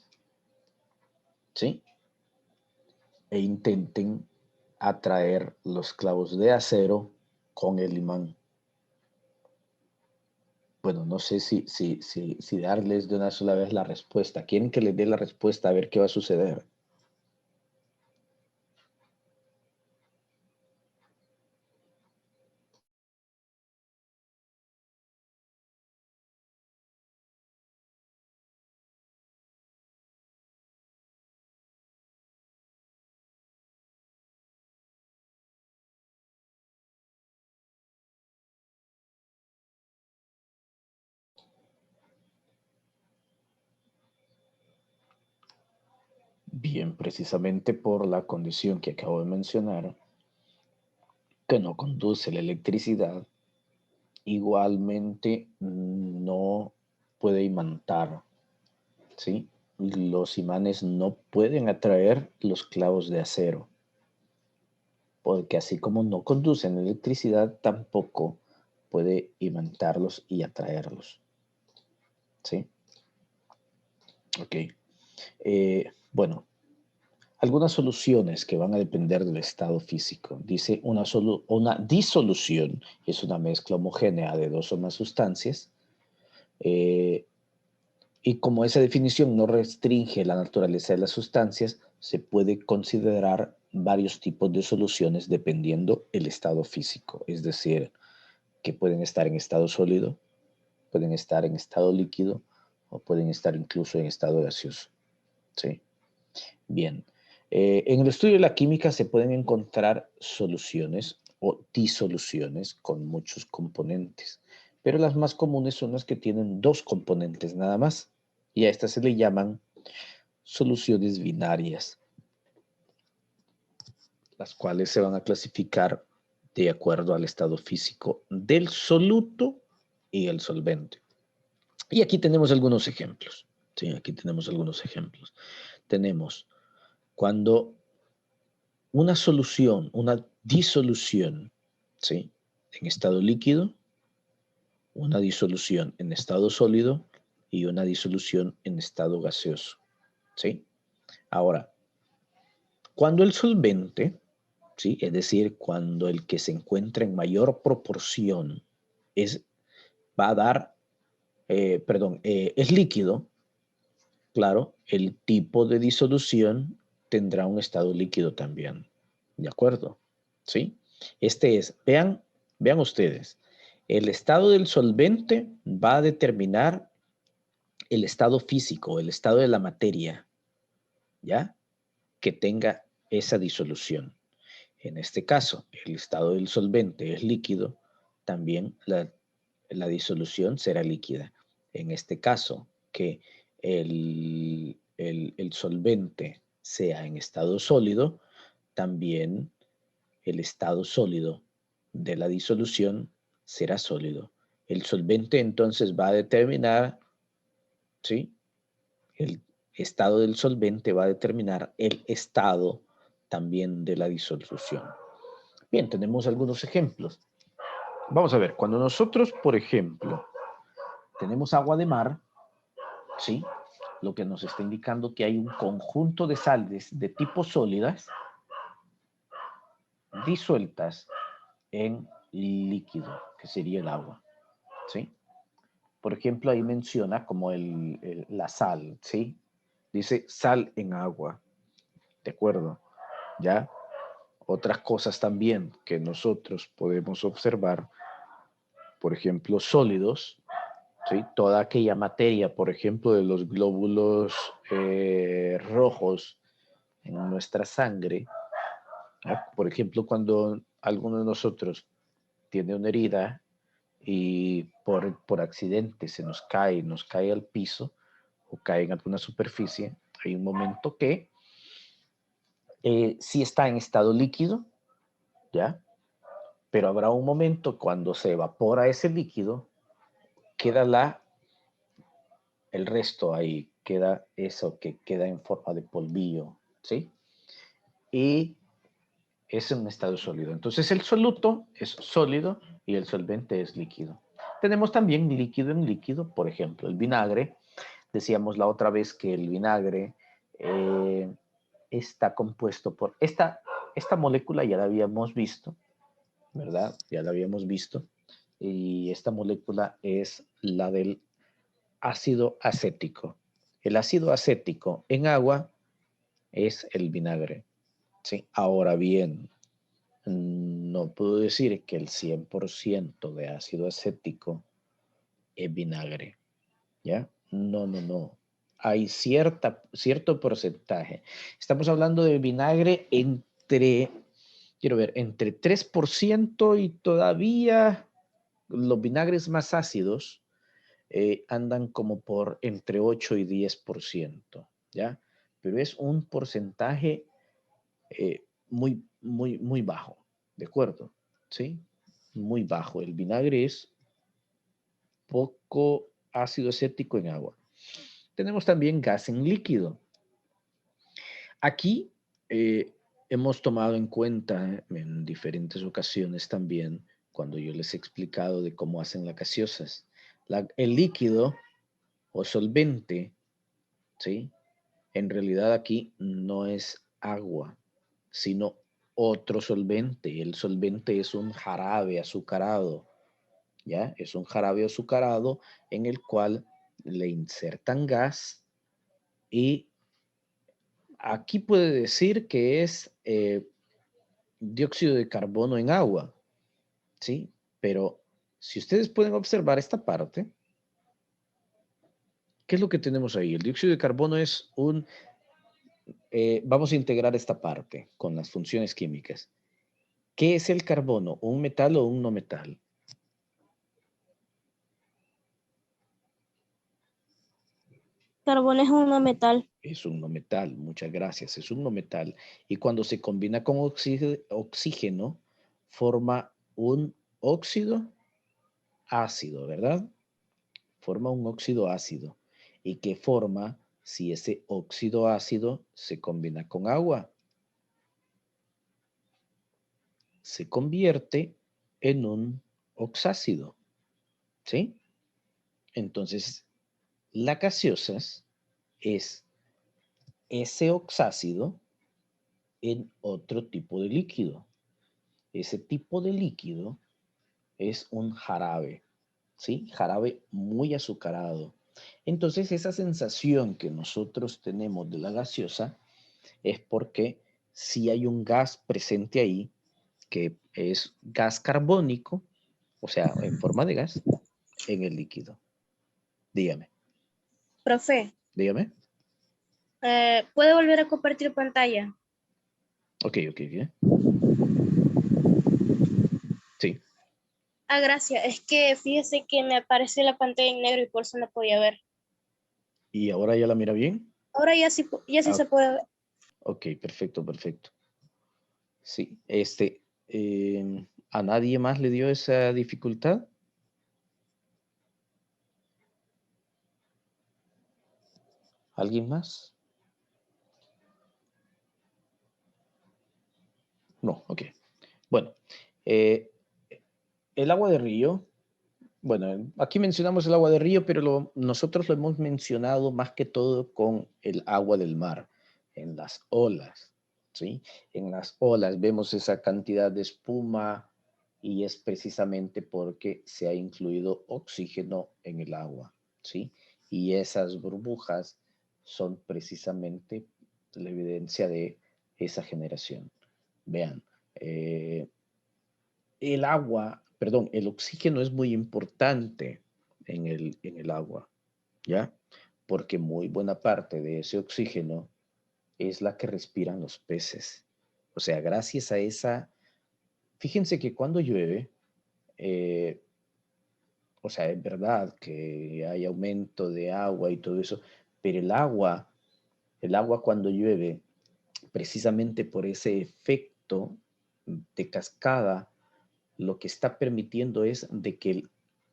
Speaker 1: ¿sí? E intenten atraer los clavos de acero con el imán. Bueno, no sé si darles de una sola vez la respuesta. ¿Quieren que les dé la respuesta a ver qué va a suceder? Bien, precisamente por la condición que acabo de mencionar, que no conduce la electricidad, igualmente no puede imantar, ¿sí? Los imanes no pueden atraer los clavos de acero, porque así como no conducen electricidad, tampoco puede imantarlos y atraerlos, ¿sí? Ok. Bueno, algunas soluciones que van a depender del estado físico. Dice una disolución es una mezcla homogénea de dos o más sustancias. Y como esa definición no restringe la naturaleza de las sustancias, se puede considerar varios tipos de soluciones dependiendo el estado físico. Es decir, que pueden estar en estado sólido, pueden estar en estado líquido o pueden estar incluso en estado gaseoso. ¿Sí? Bien. En el estudio de la química se pueden encontrar soluciones o disoluciones con muchos componentes, pero las más comunes son las que tienen dos componentes nada más, y a estas se le llaman soluciones binarias, las cuales se van a clasificar de acuerdo al estado físico del soluto y el solvente. Y aquí tenemos algunos ejemplos. Sí, aquí tenemos algunos ejemplos. Tenemos cuando una solución, una disolución, ¿sí? En estado líquido, una disolución en estado sólido y una disolución en estado gaseoso, ¿sí? Ahora, cuando el solvente, ¿sí? Es decir, cuando el que se encuentra en mayor proporción va a dar, es líquido, claro, el tipo de disolución tendrá un estado líquido también. ¿De acuerdo? ¿Sí? Vean ustedes, el estado del solvente va a determinar el estado físico, el estado de la materia, ¿ya? Que tenga esa disolución. En este caso, el estado del solvente es líquido, también la disolución será líquida. En este caso, que el solvente sea en estado sólido, también el estado sólido de la disolución será sólido. El solvente entonces va a determinar, ¿sí? El estado del solvente va a determinar el estado también de la disolución. Bien, tenemos algunos ejemplos. Vamos a ver, cuando nosotros, por ejemplo, tenemos agua de mar, ¿sí? Lo que nos está indicando que hay un conjunto de sales de tipo sólidas disueltas en líquido, que sería el agua, ¿sí? Por ejemplo, ahí menciona como la sal, ¿sí? Dice sal en agua, ¿de acuerdo? ¿Ya? Otras cosas también que nosotros podemos observar, por ejemplo, sólidos, ¿sí? Toda aquella materia, por ejemplo, de los glóbulos rojos en nuestra sangre, ¿no? Por ejemplo, cuando alguno de nosotros tiene una herida y por accidente nos cae al piso o cae en alguna superficie, hay un momento que sí está en estado líquido, ¿ya? Pero habrá un momento cuando se evapora ese líquido, queda el resto ahí, queda eso que queda en forma de polvillo, ¿sí? Y es un estado sólido. Entonces el soluto es sólido y el solvente es líquido. Tenemos también líquido en líquido, por ejemplo, el vinagre. Decíamos la otra vez que el vinagre está compuesto por esta molécula, ya la habíamos visto, ¿verdad? Ya la habíamos visto. Y esta molécula es la del ácido acético. El ácido acético en agua es el vinagre, ¿sí? Ahora bien, no puedo decir que el 100% de ácido acético es vinagre, ¿ya? No, no, no. Hay cierto porcentaje. Estamos hablando de vinagre entre 3% y todavía los vinagres más ácidos andan como por entre 8 y 10%, ¿ya? pero es un porcentaje muy bajo, ¿de acuerdo? ¿Sí? Muy bajo. El vinagre es poco ácido acético en agua. Tenemos también gas en líquido. Aquí hemos tomado en cuenta en diferentes ocasiones también, cuando yo les he explicado de cómo hacen las gaseosas, el líquido o solvente, ¿sí? En realidad aquí no es agua, sino otro solvente. El solvente es un jarabe azucarado, ¿ya? Es un jarabe azucarado en el cual le insertan gas y aquí puede decir que es dióxido de carbono en agua, ¿sí? Pero si ustedes pueden observar esta parte, ¿qué es lo que tenemos ahí? El dióxido de carbono es un... vamos a integrar esta parte con las funciones químicas. ¿Qué es el carbono? ¿Un metal o un no metal?
Speaker 5: Carbón es un no metal.
Speaker 1: Es un no metal, muchas gracias, es un no metal. Y cuando se combina con oxígeno, forma un óxido ácido, ¿verdad? Forma un óxido ácido. ¿Y qué forma si ese óxido ácido se combina con agua? Se convierte en un oxácido, ¿sí? Entonces, la gaseosa es ese oxácido en otro tipo de líquido. Ese tipo de líquido es un jarabe, ¿sí? Jarabe muy azucarado. Entonces, esa sensación que nosotros tenemos de la gaseosa es porque si hay un gas presente ahí, que es gas carbónico, o sea, en forma de gas, en el líquido. Dígame,
Speaker 5: Profe,
Speaker 1: dígame.
Speaker 5: ¿puede volver a compartir pantalla?
Speaker 1: Ok, bien. Sí.
Speaker 5: Ah, gracias. Es que fíjese que me aparece la pantalla en negro y por eso no podía ver.
Speaker 1: ¿Y ahora ya la mira bien?
Speaker 5: Ahora ya sí
Speaker 1: Ah,
Speaker 5: se puede ver.
Speaker 1: ok, perfecto. Sí, ¿a nadie más le dio esa dificultad? ¿Alguien más? No, ok. Bueno, eh, el agua de río, bueno, aquí mencionamos el agua de río, pero nosotros lo hemos mencionado más que todo con el agua del mar, en las olas, ¿sí? En las olas vemos esa cantidad de espuma y es precisamente porque se ha incluido oxígeno en el agua, ¿sí? Y esas burbujas son precisamente la evidencia de esa generación. Vean, el oxígeno es muy importante en el agua, ¿ya? Porque muy buena parte de ese oxígeno es la que respiran los peces. O sea, gracias a esa, fíjense que cuando llueve, eh, o sea, es verdad que hay aumento de agua y todo eso, pero el agua cuando llueve, precisamente por ese efecto de cascada, lo que está permitiendo es de que el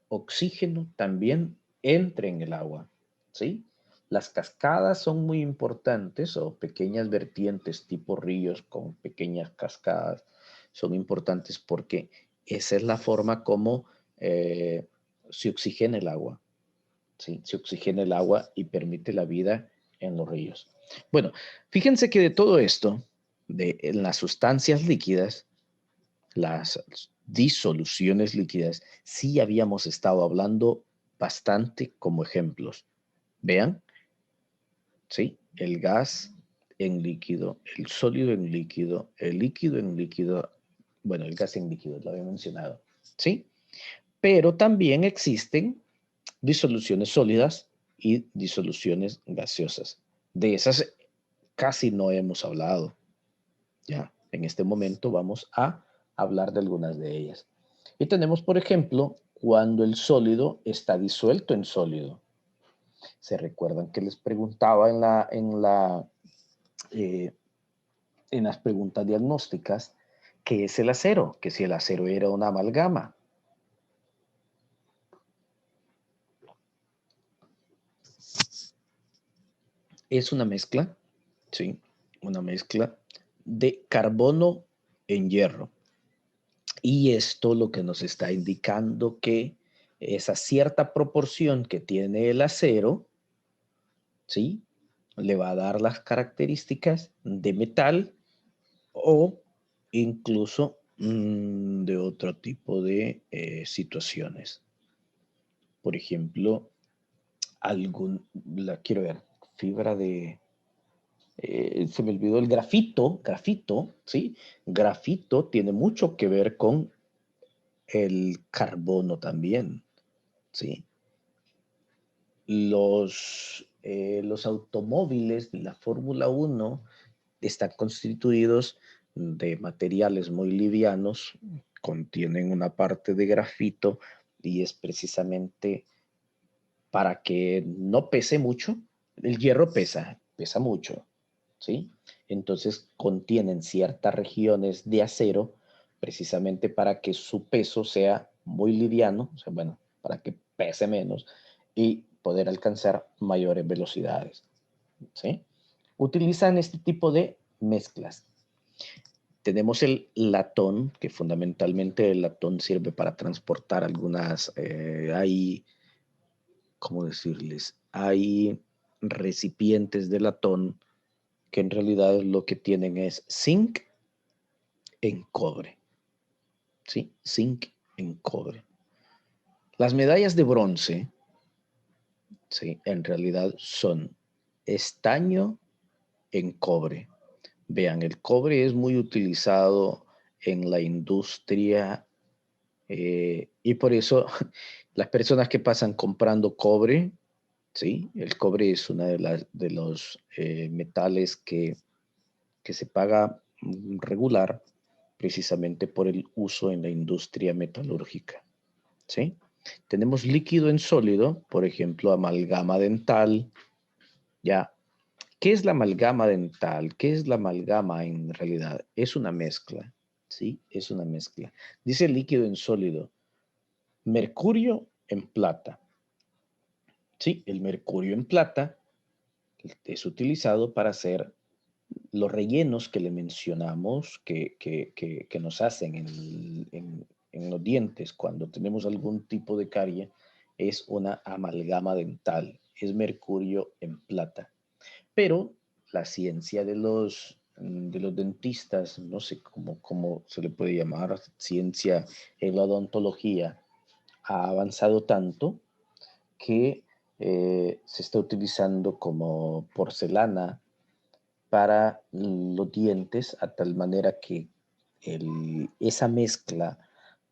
Speaker 1: oxígeno también entre en el agua, ¿sí? Las cascadas son muy importantes o pequeñas vertientes tipo ríos con pequeñas cascadas son importantes porque esa es la forma como se oxigena el agua, ¿sí? Se oxigena el agua y permite la vida en los ríos. Bueno, fíjense que de todo esto, de en las sustancias líquidas, las disoluciones líquidas, sí habíamos estado hablando bastante como ejemplos. Vean, ¿sí? El gas en líquido, el sólido en líquido, el líquido en líquido, bueno, el gas en líquido, lo había mencionado, ¿sí? Pero también existen disoluciones sólidas y disoluciones gaseosas. De esas casi no hemos hablado. Ya, en este momento vamos a hablar de algunas de ellas. Y tenemos, por ejemplo, cuando el sólido está disuelto en sólido. ¿Se recuerdan que les preguntaba en la en las preguntas diagnósticas, ¿qué es el acero? Que si el acero era una amalgama. Es una mezcla, ¿sí? Una mezcla de carbono en hierro. Y esto lo que nos está indicando que esa cierta proporción que tiene el acero, ¿sí? Le va a dar las características de metal o incluso de otro tipo de situaciones. Por ejemplo, quiero ver, fibra de, se me olvidó el grafito, ¿sí? Grafito tiene mucho que ver con el carbono también, ¿sí? Los automóviles de la Fórmula 1 están constituidos de materiales muy livianos, contienen una parte de grafito y es precisamente para que no pese mucho. El hierro pesa mucho, ¿sí? Entonces contienen ciertas regiones de acero precisamente para que su peso sea muy liviano, o sea, bueno, para que pese menos y poder alcanzar mayores velocidades, ¿sí? Utilizan este tipo de mezclas. Tenemos el latón, que fundamentalmente el latón sirve para transportar algunas, ¿cómo decirles? Hay recipientes de latón que en realidad lo que tienen es zinc en cobre, ¿sí? Zinc en cobre. Las medallas de bronce, ¿sí? En realidad son estaño en cobre. Vean, el cobre es muy utilizado en la industria y por eso las personas que pasan comprando cobre, ¿sí? El cobre es una de los metales que se paga regular precisamente por el uso en la industria metalúrgica, ¿sí? Tenemos líquido en sólido, por ejemplo, amalgama dental, ¿ya? ¿Qué es la amalgama dental? ¿Qué es la amalgama en realidad? Es una mezcla, ¿sí? Es una mezcla. Dice líquido en sólido, mercurio en plata. Sí, el mercurio en plata es utilizado para hacer los rellenos que le mencionamos que nos hacen en los dientes cuando tenemos algún tipo de carie, es una amalgama dental, es mercurio en plata. Pero la ciencia de los dentistas, no sé cómo se le puede llamar, ciencia en la odontología, ha avanzado tanto que se está utilizando como porcelana para los dientes, a tal manera que esa mezcla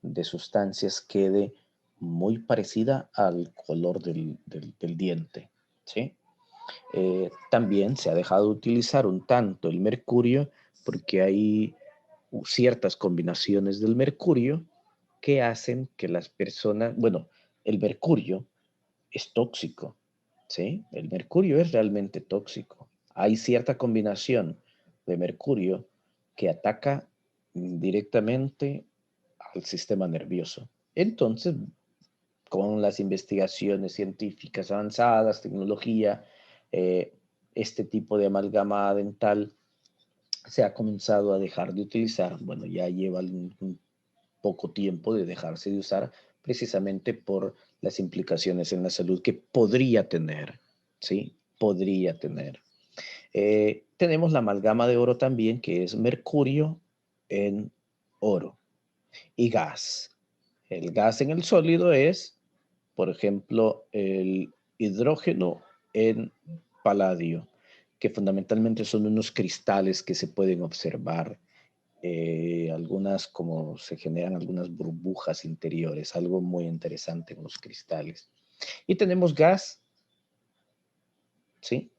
Speaker 1: de sustancias quede muy parecida al color del diente, ¿sí? También se ha dejado de utilizar un tanto el mercurio porque hay ciertas combinaciones del mercurio que hacen que las personas, bueno, el mercurio es tóxico, ¿sí? El mercurio es realmente tóxico. Hay cierta combinación de mercurio que ataca directamente al sistema nervioso. Entonces, con las investigaciones científicas avanzadas, tecnología, este tipo de amalgama dental se ha comenzado a dejar de utilizar. Bueno, ya lleva un poco tiempo de dejarse de usar precisamente por las implicaciones en la salud que podría tener, ¿sí? Podría tener. Tenemos la amalgama de oro también, que es mercurio en oro y gas. El gas en el sólido es, por ejemplo, el hidrógeno en paladio, que fundamentalmente son unos cristales que se pueden observar algunas como se generan algunas burbujas interiores, algo muy interesante en los cristales. Y tenemos gas, ¿sí?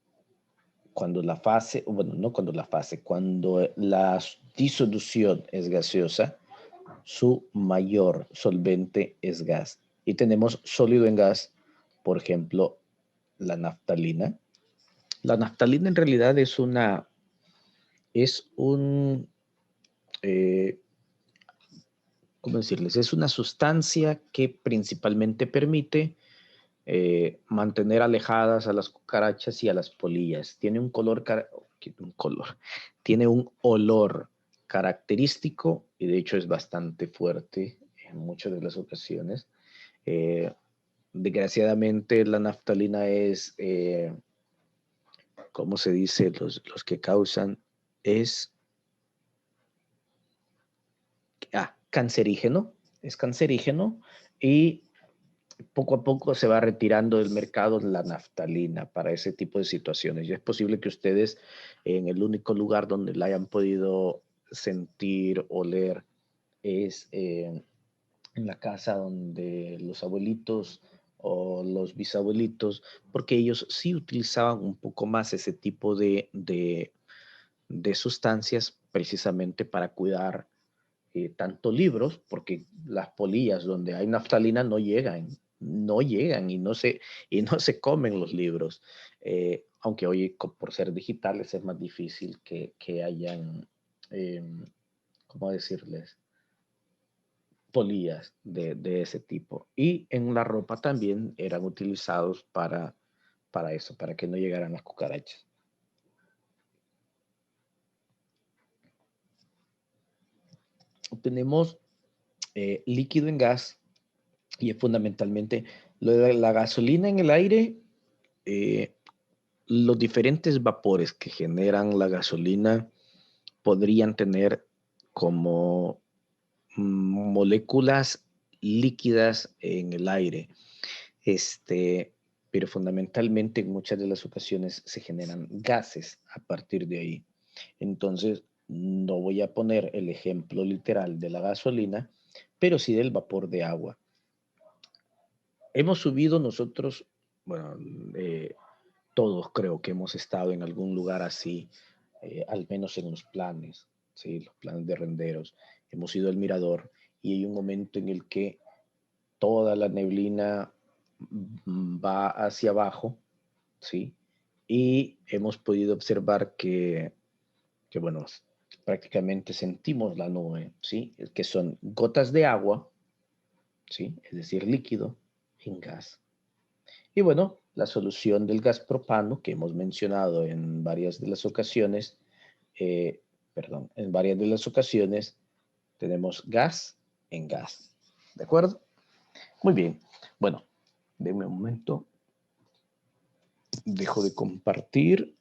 Speaker 1: Cuando la fase, bueno, no cuando la fase, cuando la disolución es gaseosa, su mayor solvente es gas. Y tenemos sólido en gas, por ejemplo, la naftalina. La naftalina en realidad es una es un, ¿cómo decirles? Es una sustancia que principalmente permite mantener alejadas a las cucarachas y a las polillas. Tiene un tiene un olor característico y de hecho es bastante fuerte en muchas de las ocasiones. Desgraciadamente la naftalina es, ¿cómo se dice? Los que causan es cancerígeno, es cancerígeno y poco a poco se va retirando del mercado la naftalina para ese tipo de situaciones. Y es posible que ustedes en el único lugar donde la hayan podido sentir, oler, es en la casa donde los abuelitos o los bisabuelitos, porque ellos sí utilizaban un poco más ese tipo de sustancias precisamente para cuidar tanto libros, porque las polillas donde hay naftalina no llegan y no se comen los libros. Aunque hoy por ser digitales es más difícil que hayan, ¿cómo decirles? Polillas de ese tipo. Y en la ropa también eran utilizados para eso, para que no llegaran las cucarachas. Tenemos líquido en gas y es fundamentalmente lo de la gasolina en el aire. Los diferentes vapores que generan la gasolina podrían tener como moléculas líquidas en el aire. Pero fundamentalmente en muchas de las ocasiones se generan gases a partir de ahí. Entonces, no voy a poner el ejemplo literal de la gasolina, pero sí del vapor de agua. Hemos subido nosotros, bueno, todos creo que hemos estado en algún lugar así, al menos en los planes, ¿sí? Los planes de renderos. Hemos ido al mirador y hay un momento en el que toda la neblina va hacia abajo, ¿sí? Y hemos podido observar que bueno, prácticamente sentimos la nube, ¿sí? Que son gotas de agua, ¿sí? Es decir, líquido en gas. Y bueno, la solución del gas propano que hemos mencionado en varias de las ocasiones, en varias de las ocasiones tenemos gas en gas. ¿De acuerdo? Muy bien. Bueno, denme un momento. Dejo de compartir.